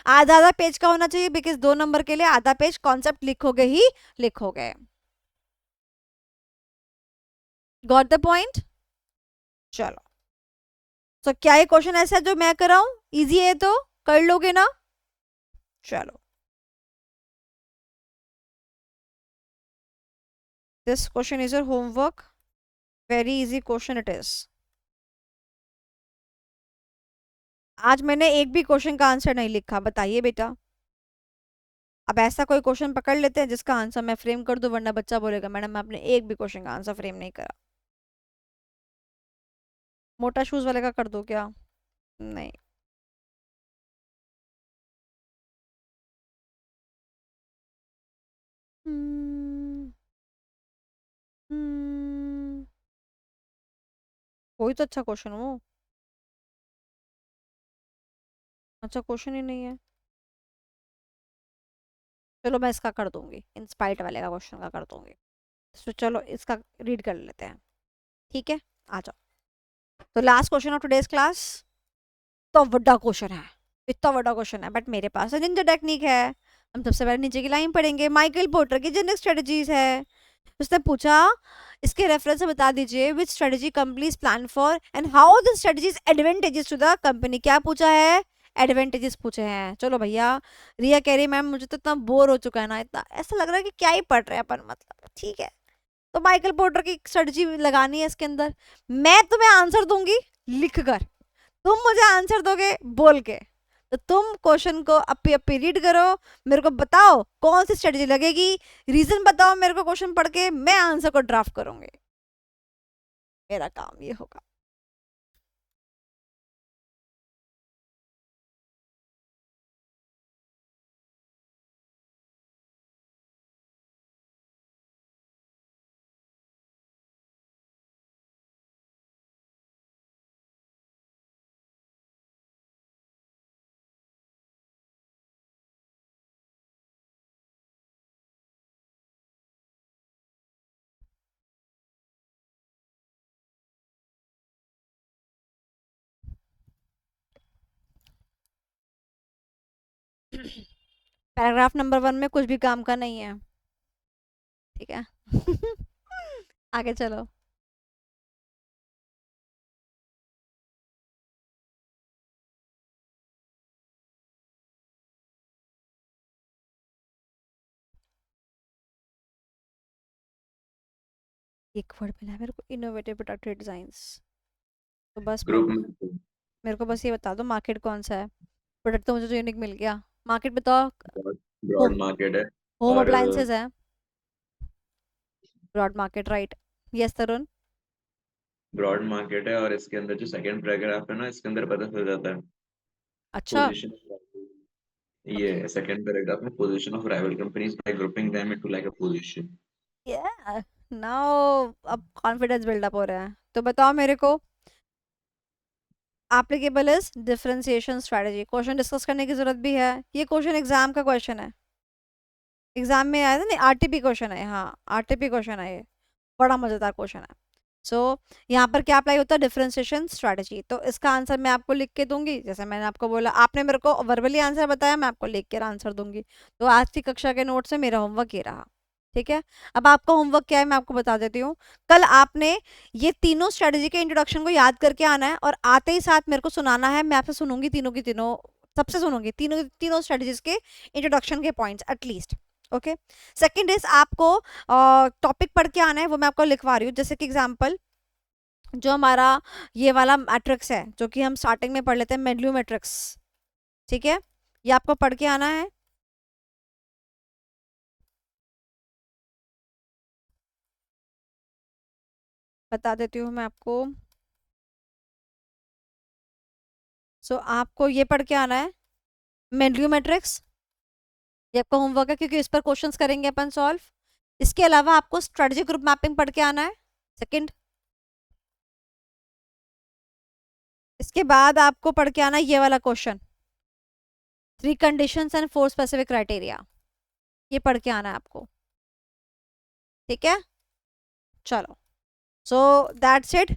आधा आधा पेज का होना चाहिए, बिकॉज 2 नंबर के लिए आधा पेज कॉन्सेप्ट लिखोगे ही लिखोगे। Got the point? चलो, तो क्या ये क्वेश्चन ऐसा है जो मैं कराऊं, इजी है तो कर लोगे ना? चलो, this question is your homework, very easy question it is. आज मैंने एक भी क्वेश्चन का आंसर नहीं लिखा, बताइए बेटा। अब ऐसा कोई क्वेश्चन पकड़ लेते हैं जिसका आंसर मैं फ्रेम कर दूं, वरना बच्चा बोलेगा मैडम आपने एक भी क्वेश्चन का आंसर फ्रेम नहीं करा। मोटा शूज वाले का कर दो क्या? नहीं। हम्म, हम्म, कोई तो अच्छा क्वेश्चन हो। अच्छा क्वेश्चन ही नहीं है। चलो मैं इसका कर दूंगी, इंस्पाइट वाले का क्वेश्चन का कर दूंगी। तो चलो इसका रीड कर लेते हैं। ठीक है, आ जाओ। तो last question of today's class, तो बड़ा क्वेश्चन है, इतना बड़ा क्वेश्चन है, बट मेरे पास निंजा टेक्निक है। हम सबसे पहले नीचे की लाइन पढ़ेंगे, माइकल पोर्टर की जेनेरिक स्ट्रेटजीज है। उसने पूछा इसके रेफरेंस से बता दीजिए which strategy companies plan for and how the strategies advantages to the company. क्या पूछा है? एडवांटेजेस पूछे हैं। चलो भैया, रिया कह रही मैम मुझे तो इतना बोर हो चुका है ना, इतना ऐसा लग रहा है कि क्या ही पढ़ रहे हैं अपन, मतलब ठीक है। तो माइकल पोर्टर की स्ट्रेटजी लगानी है इसके अंदर। मैं तुम्हें आंसर दूंगी लिख कर, तुम मुझे आंसर दोगे बोल के। तो तुम क्वेश्चन को अपी अपी रीड करो, मेरे को बताओ कौन सी स्ट्रेटजी लगेगी, रीजन बताओ मेरे को क्वेश्चन पढ़ के, मैं आंसर को ड्राफ्ट करूंगी। मेरा काम ये होगा। पैराग्राफ नंबर 1 में कुछ भी काम का नहीं है, ठीक है। आगे चलो। एक वर्ड मिला है मेरे को, इनोवेटिव प्रोडक्ट डिजाइन्स। तो बस ग्रुप में मेरे को बस ये बता दो मार्केट कौन सा है। प्रोडक्ट तो मुझे जो यूनिक मिल गया। मार्केट बताओ। ब्रॉड मार्केट है। होम और अप्लायंसेस है, ब्रॉड मार्केट, राइट। यस तरुण। ब्रॉड मार्केट है, और इसके अंदर जो सेकंड पैराग्राफ है ना, इसके अंदर पता चल जाता है अच्छा। पोजीशन। ओके। ये सेकंड पैराग्राफ में position of rival companies by grouping them into like a position. या नाउ अब कॉन्फिडेंस बिल्डअप हो रहा है। तो बताओ मेरे को, applicable is differentiation strategy. Question discuss करने की जरूरत भी है, ये क्वेश्चन एग्जाम का क्वेश्चन है, एग्जाम में आया था नहीं, आरटीपी क्वेश्चन है, हाँ आरटीपी क्वेश्चन है ये, बड़ा मजेदार क्वेश्चन है। सो यहाँ पर क्या अप्लाई होता है? Differentiation strategy. तो इसका आंसर मैं आपको लिख के दूंगी, जैसे मैंने आपको बोला, आपने मेरे को वर्बली आंसर बताया, मैं आपको लिख कर आंसर दूंगी। तो आज की कक्षा के नोट से मेरा होमवर्क ये रहा, ठीक है। अब आपका होमवर्क क्या है मैं आपको बता देती हूँ। कल आपने ये तीनों स्ट्रेटजी के इंट्रोडक्शन को याद करके आना है, और आते ही साथ मेरे को सुनाना है, मैं आपसे सुनूंगी तीनों की तीनों, सबसे सुनूंगी तीनों तीनों स्ट्रेटजीज के इंट्रोडक्शन के points at least. Okay. Second is आपको टॉपिक पढ़ के आना है, वो मैं आपको लिखवा रही हूँ। जैसे कि एग्जाम्पल, जो हमारा ये वाला मैट्रिक्स है जो कि हम स्टार्टिंग में पढ़ लेते हैं, मेंडलिव मैट्रिक्स, ठीक है, ये आपको पढ़ के आना है। बता देती हूँ मैं आपको। सो आपको ये पढ़ के आना है, मेंडलिव मैट्रिक्स, ये आपका होमवर्क है क्योंकि इस पर क्वेश्चंस करेंगे अपन सॉल्व। इसके अलावा आपको स्ट्रेटजी ग्रुप मैपिंग पढ़ के आना है, सेकंड। इसके बाद आपको पढ़ के आना है ये वाला question, 3 conditions and 4 specific criteria, ये पढ़ के आना है आपको, ठीक है। चलो, सो दैट्स इट,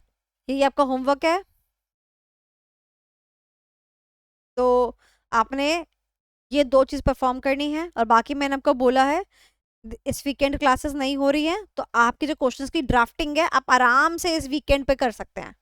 ये आपका होमवर्क है। तो आपने ये 2 चीज परफॉर्म करनी है, और बाकी मैंने आपको बोला है इस वीकेंड क्लासेस नहीं हो रही हैं, तो आपकी जो क्वेश्चंस की ड्राफ्टिंग है आप आराम से इस वीकेंड पे कर सकते हैं,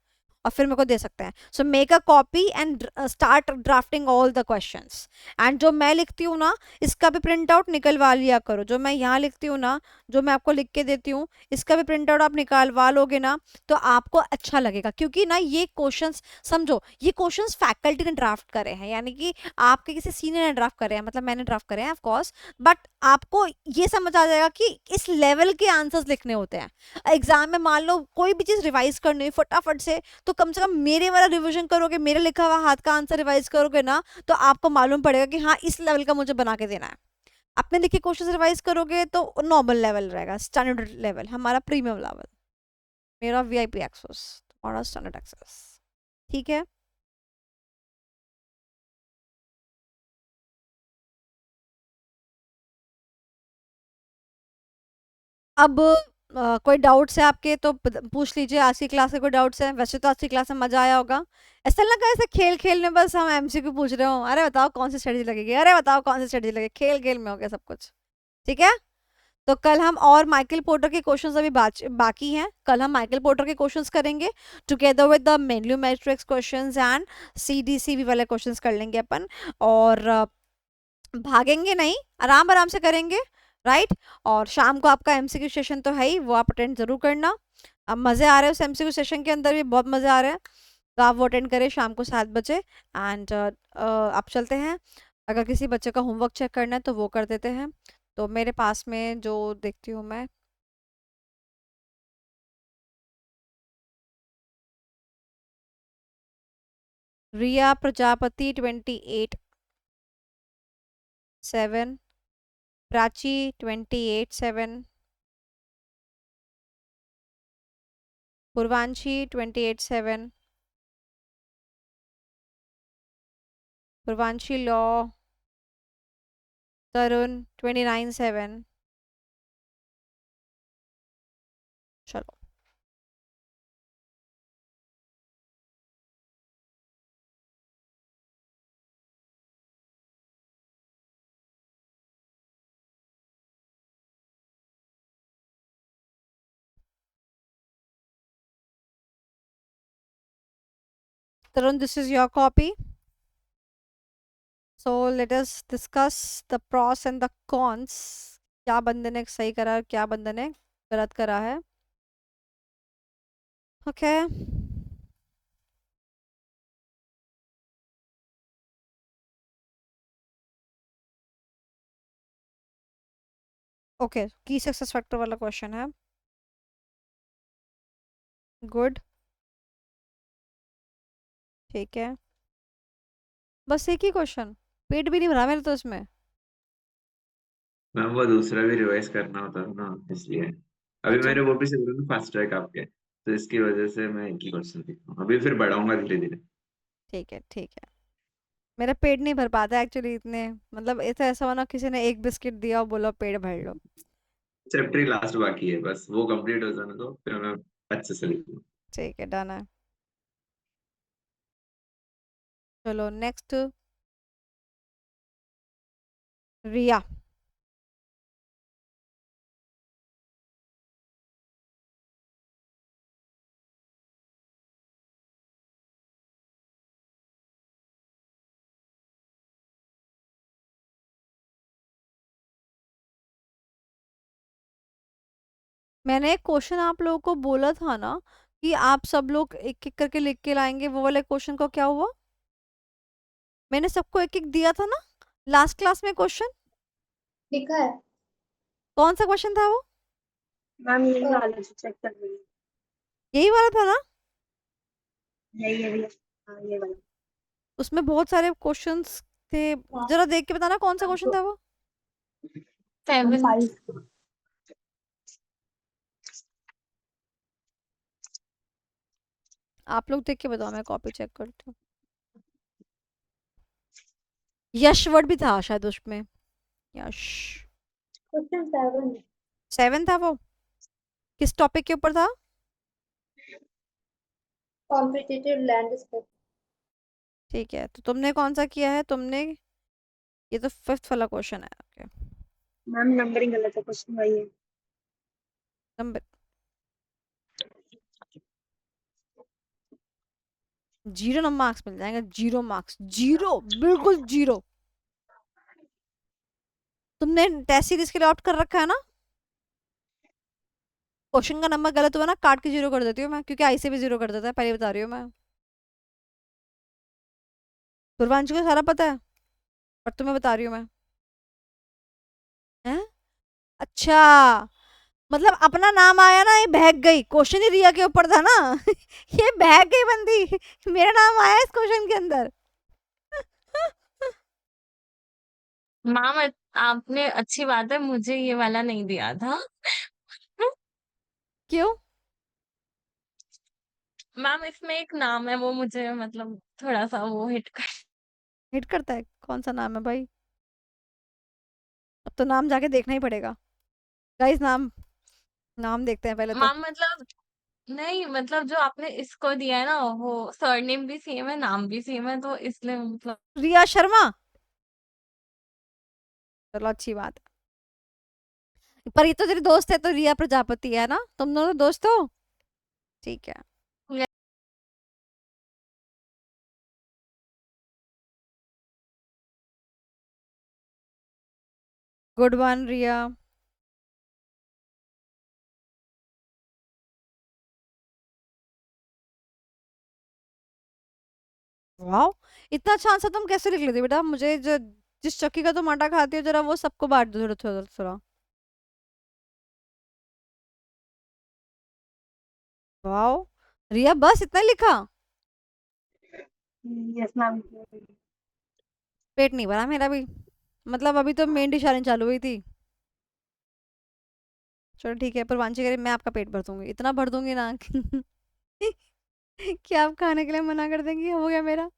और फिर मेरे को दे सकते हैं। So make a copy and start drafting all the questions. And जो मैं लिखती हूँ ना, इसका भी प्रिंट आउट निकलवा लिया करो। जो मैं यहाँ लिखती हूँ ना, जो मैं आपको लिख के देती हूँ, इसका भी प्रिंट आउट आप निकालवा लोगे ना, तो आपको अच्छा लगेगा। क्योंकि ना ये क्वेश्चंस, समझो ये क्वेश्चंस फैकल्टी ने ड्राफ्ट करे हैं, यानी कि आपके किसी सीनियर ने ड्राफ्ट करे हैं, मतलब मैंने ड्राफ्ट करे हैं ऑफ कोर्स, बट आपको ये समझ आ जाएगा कि इस लेवल के आंसर्स लिखने होते हैं। एग्जाम में मान लो कोई भी चीज रिवाइज करनी है फटाफट से, तो कम से कम मेरे वाला रिवीजन करोगे, मेरे लिखा हुआ हाथ का आंसर रिवाइज करोगे ना, तो आपको मालूम पड़ेगा कि हाँ इस लेवल का मुझे बना के देना है। अपने लिखे क्वेश्चन रिवाइज करोगे तो नॉर्मल लेवल रहेगा, स्टैंडर्ड लेवल, हमारा प्रीमियम लेवल, मेरा वीआईपी एक्सेस, तुम्हारा स्टैंडर्ड एक्सेस, ठीक है। अब कोई डाउट्स है आपके तो पूछ लीजिए, आज की क्लास के कोई डाउट्स है? वैसे तो आज की क्लास में मजा आया होगा, ऐसा लगा ऐसे खेल खेल में बस हम एमसीक्यू पूछ रहे हो, अरे बताओ कौन सी स्ट्रेटजी लगेगी, अरे बताओ कौन सी स्ट्रेटजी लगेगी, खेल खेल में हो गया सब कुछ, ठीक है। तो कल हम और माइकल पोर्टर के क्वेश्चंस अभी बाकी हैं, कल हम माइकल पोर्टर के क्वेश्चंस करेंगे together with the menu matrix questions and CDCV वाले क्वेश्चंस कर लेंगे अपन, और भागेंगे नहीं, आराम आराम से करेंगे, राइट। और शाम को आपका एमसीक्यू सेशन तो है ही, वो आप अटेंड जरूर करना। अब मज़े आ रहे हैं उस एमसीक्यू सेशन के अंदर भी, बहुत मज़े आ रहे हैं, तो आप वो अटेंड करें शाम को 7 बजे। एंड आप चलते हैं, अगर किसी बच्चे का होमवर्क चेक करना है तो वो कर देते हैं। तो मेरे पास में जो देखती हूँ मैं, रिया प्रजापति 28/7, प्राची 28/7, पूर्वांशी 28/7, पूर्वांशी लॉ, तरुण 29/7। चलो Tarun, this is your copy. So let us discuss the pros and the cons. क्या बंदे ने सही करा है, क्या बंदे ने गलत करा है। ओके ओके, की सक्सेस फैक्टर वाला क्वेश्चन है, गुड, ठीक है। बस एक ही क्वेश्चन, पेट भी नहीं भरा मेरे तो इसमें। मैम वो दूसरा भी रिवाइज करना होता था ना, इसलिए अभी अच्छा मैंने वो भी सेव ना फास्ट ट्रैक आपके, तो इसकी वजह से मैं एक ही क्वेश्चन लिख रहा हूँ, अभी फिर बढ़ाऊंगा धीरे धीरे। ठीक है ठीक है, मेरा पेट नहीं भर पाता एक्चुअली इतने, मतलब ऐसा ऐसा होना किसी ने एक बिस्किट दिया और बोला पेट भर लो। चैप्टर ही लास्ट बाकी है, बस वो कंप्लीट हो जाने दो, फिर मैं अच्छे से लिखूंगा। ठीक है, डन है। चलो नेक्स्ट, रिया। मैंने एक क्वेश्चन आप लोगों को बोला था ना कि आप सब लोग एक एक करके लिख के लाएंगे, वो वाले क्वेश्चन का क्या हुआ? मैंने सबको एक एक दिया था ना लास्ट क्लास में क्वेश्चन, लिखा है कौन सा क्वेश्चन था वो? मैम, यही वाला जो चेक कर रही यही वाला था ना? है, यही हाँ ये वाला। उसमें बहुत सारे क्वेश्चंस थे, जरा देख के बताना कौन सा क्वेश्चन था वो। 7. 5 आप लोग देख के बताओ, मैं कॉपी चेक करती हूँ। यश वर्ड भी था शायद उसमें, यश। क्वेश्चन 7 7 था वो, किस टॉपिक के ऊपर था? Competitive landscape. ठीक है, तो तुमने कौन सा किया है? तुमने, ये तो 5th वाला क्वेश्चन है, ओके। मैम नंबरिंग गलत है, क्वेश्चन वही है। नंबर 0 मार्क्स मिल जाएंगे, 0 मार्क्स, 0, बिल्कुल 0। तुमने टेस्ट सीरीज के लिए ऑप्ट कर रखा है ना? क्वेश्चन का नंबर गलत हुआ ना, काट के 0 कर देती हूँ मैं, क्योंकि आई से भी 0 कर देता है, पहले बता रही हूँ मैं। पूर्वांशु को सारा पता है, पर तुम्हें बता रही हूँ मैं। हैं? अच्छा, मतलब अपना नाम आया ना, ये बहक गई, क्वेश्चन ही रिया के ऊपर था ना। ये बहक गई बंदी, मेरा नाम आया इस क्वेश्चन के अंदर। मैम आपने, अच्छी बात है, मुझे ये वाला नहीं दिया था। क्यों? मैम इसमें एक नाम है, वो मुझे मतलब थोड़ा सा वो हिट कर। हिट करता है? कौन सा नाम है भाई? अब तो नाम जाके देखना ही पड़ेगा। गाइस, नाम नाम देखते हैं पहले तो। मैम मतलब, नहीं मतलब जो आपने इसको दिया है ना, वो सरनेम भी सेम है, नाम भी सेम है, तो इसलिए मतलब। रिया शर्मा। चलो अच्छी बात है, पर ये तो तेरी दोस्त है, तो रिया प्रजापति है ना, तुम दोनों दोस्त हो? ठीक है। गुड वन रिया। वाह, इतना अच्छा आंसर तुम कैसे लिख लेती हो बेटा? मुझे जो जिस चक्की का तुम आटा खाती हो, जरा वो सबको बांट दो थोड़ा थोड़ा थोड़ा। वाह रिया, बस इतना ही लिखा? Yes, ma'am. पेट नहीं भरा मेरा भी, मतलब अभी तो मेन डिश आनी चालू हुई थी। चलो ठीक है, पूर्वांशी कह रही मैं आपका पेट भर दूंगी, इतना भर दूंगी ना कि आप खाने के लिए मना कर देंगी, हो गया मेरा।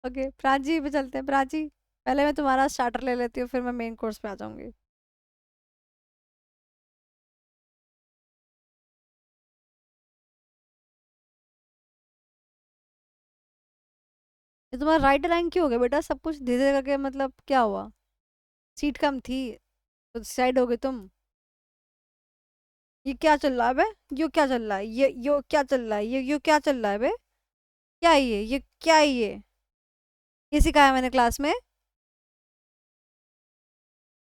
ओके प्राची पे चलते हैं। प्राची, पहले मैं तुम्हारा स्टार्टर ले लेती हूँ, फिर मैं मेन कोर्स पे आ जाऊंगी। ये तुम्हारा राइट रैंक क्यों हो गया बेटा? सब कुछ धीरे धीरे करके, मतलब क्या हुआ? सीट कम थी तो साइड हो गए तुम? ये क्या चल रहा है बे? यो क्या चल रहा है? ये यो क्या चल रहा है? ये यो क्या चल रहा है बे? क्या है ये क्या है ये सिखाया मैंने क्लास में?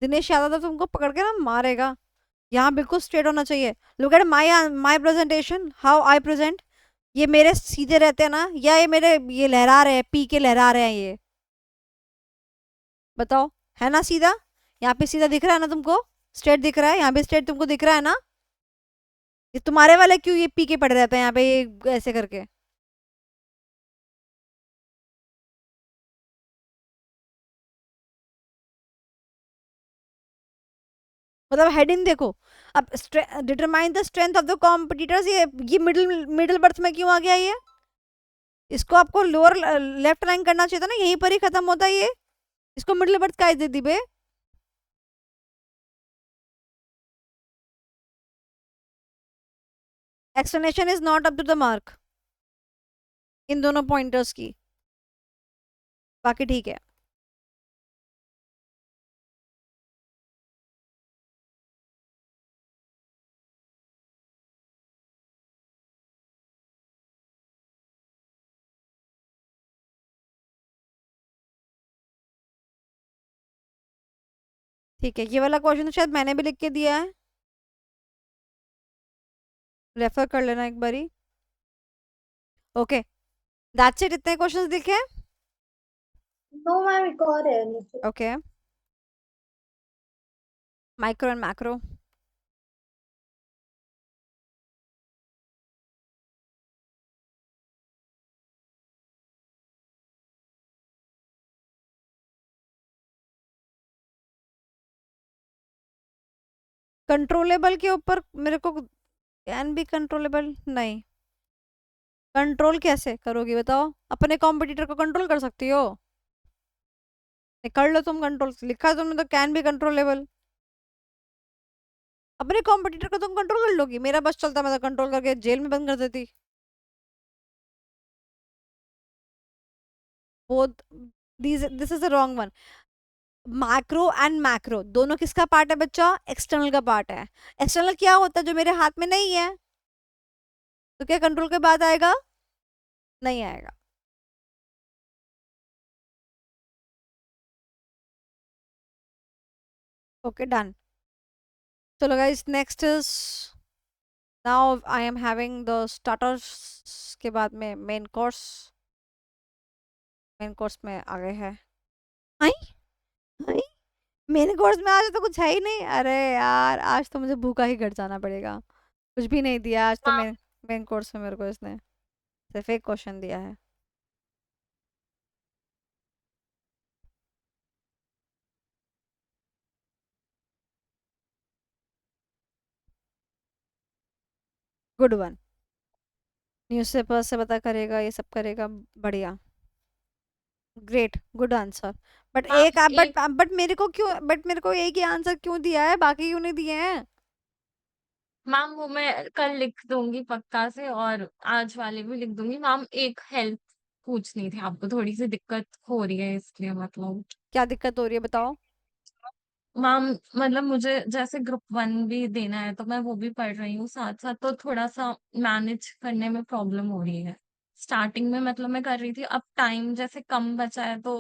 दिनेश यादव तो तुमको पकड़ के ना मारेगा। यहाँ बिल्कुल स्ट्रेट होना चाहिए। Look at my my presentation, how I present. ये मेरे सीधे रहते हैं ना, या ये मेरे ये लहरा रहे हैं, पी के लहरा रहे हैं ये? बताओ, है ना सीधा? यहाँ पे सीधा दिख रहा है ना तुमको? स्ट्रेट दिख रहा है, यहाँ भी स्ट्रेट तुमको दिख रहा है ना? ये तुम्हारे वाले क्यों ये पी के पड़े रहते हैं यहाँ पे, ये ऐसे करके? मतलब हेडिंग देखो। अब determine the strength of the competitors, ये मिडिल मिडिल बर्थ में क्यों आ गया ये? इसको आपको लोअर लेफ्ट रैंक करना चाहिए था ना, यहीं पर ही खत्म होता है ये। इसको मिडिल बर्थ का दे दी बे। Explanation is not up to the mark in दोनों पॉइंटर्स की। बाकी ठीक है। ठीक है, ये वाला क्वेश्चन तो शायद मैंने भी लिख के दिया है, रेफर कर लेना एक बारी। ओके, दैट्स इट, इतने क्वेश्चंस लिखे हैं। No, ma'am, एक और है नीचे। Okay, micro and macro. Controllable के ऊपर मेरे को, कैन बी कंट्रोलेबल नहीं। कंट्रोल कैसे करोगी बताओ? अपने कॉम्पिटिटर को कंट्रोल कर सकती हो? नहीं, कर लो तुम कंट्रोल, लिखा है तुमने तो कैन बी कंट्रोलेबल। अपने कॉम्पिटिटर को तुम कंट्रोल कर लोगी? मेरा बस चलता, मैं तो कंट्रोल करके जेल में बंद कर देती। Both this is the wrong one. Macro and macro दोनों किसका पार्ट है बच्चा? एक्सटर्नल का पार्ट है। एक्सटर्नल क्या होता है? जो मेरे हाथ में नहीं है, तो क्या कंट्रोल के बाद आएगा? नहीं आएगा। Okay done. चलो guys, next is, now I am having the starters के बाद में मेन कोर्स। मेन कोर्स में आ गए हैं। आई आई मेन कोर्स में आज तो कुछ है ही नहीं। अरे यार, आज तो मुझे भूखा ही घर जाना पड़ेगा। कुछ भी नहीं दिया आज तो। हाँ, मेन कोर्स में मेरे को इसने सिर्फ एक क्वेश्चन दिया है। Good one. न्यूज़पेपर से पता करेगा, ये सब करेगा, बढ़िया, great, good answer. But ma'am एक आप एक बट मेरे को एक ही आंसर क्यों दिया है, बाकी क्यों नहीं दिए हैं? मैम वो मैं कल लिख दूंगी पक्का से, और आज वाले भी लिख दूंगी। मैम एक हेल्प पूछनी थी आपको, थोड़ी सी दिक्कत हो रही है इसलिए, मतलब क्या दिक्कत हो रही है, बताओ। मैम मतलब मुझे जैसे ग्रुप वन भी देना है, तो मैं वो भी पढ़ रही हूँ साथ साथ, तो थोड़ा सा मैनेज करने में प्रॉब्लम हो रही है। स्टार्टिंग में मतलब मैं कर रही थी, अब टाइम जैसे कम बचा है तो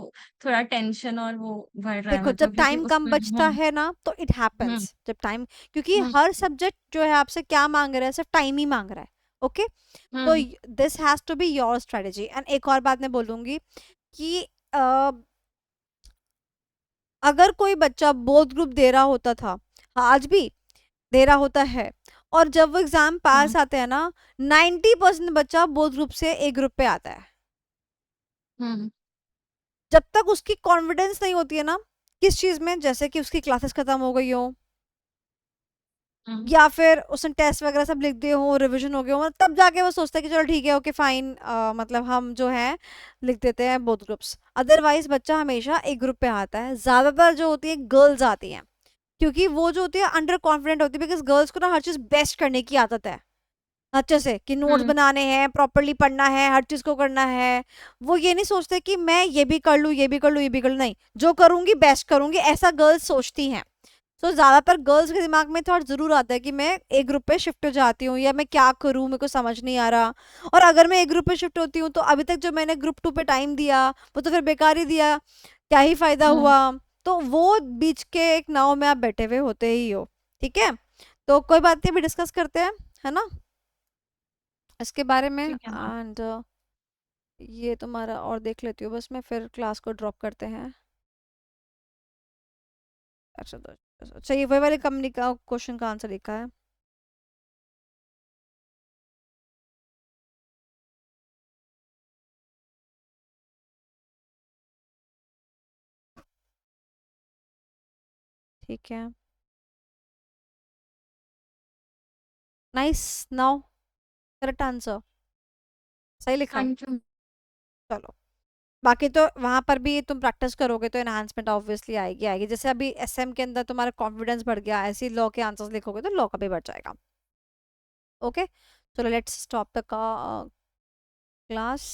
थोड़ा टेंशन और वो बढ़ रहा है, देखो, जब मतलब क्योंकि टाइम कम उसमें बचता है ना तो इट हम्म हैपेंस, जब टाइम, क्योंकि हम्म हर सब्जेक्ट जो है आपसे क्या मांग रहा है, सिर्फ टाइम ही मांग रहा है। ओके, तो hmm this has to be your strategy. And एक और बात मैं बोलूंगी कि अ, अगर कोई बच्चा बोथ ग्रुप दे रहा होता था, आज भी दे रहा होता है, और जब वो एग्जाम हम्म पास आते हैं ना, 90% बच्चा बोथ ग्रुप से एक ग्रुप पे आता है। हम्म जब तक उसकी कॉन्फिडेंस नहीं होती है ना किस चीज में, जैसे कि उसकी क्लासेस खत्म हो गई हो, हम्म या फिर उसने टेस्ट वगैरह सब लिख दिए हो, रिवीजन हो गया हो, तब जाके वो सोचता है कि चलो ठीक है, ओके फाइन, मतलब हम जो है लिख देते हैं बोथ ग्रुप्स। अदरवाइज बच्चा हमेशा एक ग्रुप पे आता है। ज्यादातर जो होती है गर्ल्स आती हैं, क्योंकि वो जो होती है अंडर कॉन्फिडेंट होती है, बिकॉज गर्ल्स को ना हर चीज बेस्ट करने की आदत है, अच्छे से, कि नोट्स हम्म बनाने हैं, प्रॉपरली पढ़ना है, हर चीज को करना है। वो ये नहीं सोचते कि मैं ये भी कर लूँ, ये भी कर लूँ, ये भी कर लूँ, नहीं, जो करूंगी बेस्ट करूंगी, ऐसा गर्ल्स सोचती हैं। तो ज्यादातर गर्ल्स के दिमाग में थॉट जरूर आता है कि मैं एक ग्रुप पे शिफ्ट हो जाती हूँ, या मैं क्या करूँ, मेरे को समझ नहीं आ रहा। और अगर मैं एक ग्रुप पे शिफ्ट होती हूँ तो अभी तक जो मैंने ग्रुप 2 पे टाइम दिया वो तो फिर बेकार ही दिया, क्या ही फायदा हम्म हुआ। तो वो बीच के एक नाव में आप बैठे हुए होते ही हो। ठीक है, तो कोई बात नहीं, भी डिस्कस करते हैं, है ना, इसके बारे में। ठीक है मैम। एंड ये तुम्हारा और देख लेती हूँ बस मैं, फिर क्लास को ड्रॉप करते हैं। अच्छा, तो अच्छा, ये वही वाले कंपनी का क्वेश्चन का आंसर लिखा है। ठीक है, नाइस, नाउ करेक्ट आंसर, सही लिखा। Thank you. चलो, बाकी तो वहां पर भी तुम प्रैक्टिस करोगे तो एनहांसमेंट ऑब्वियसली आएगी आएगी, जैसे अभी एसएम के अंदर तुम्हारा कॉन्फिडेंस बढ़ गया, ऐसे ही लॉ के आंसर्स लिखोगे तो लॉ का भी बढ़ जाएगा। ओके, चलो लेट्स स्टॉप द क्लास।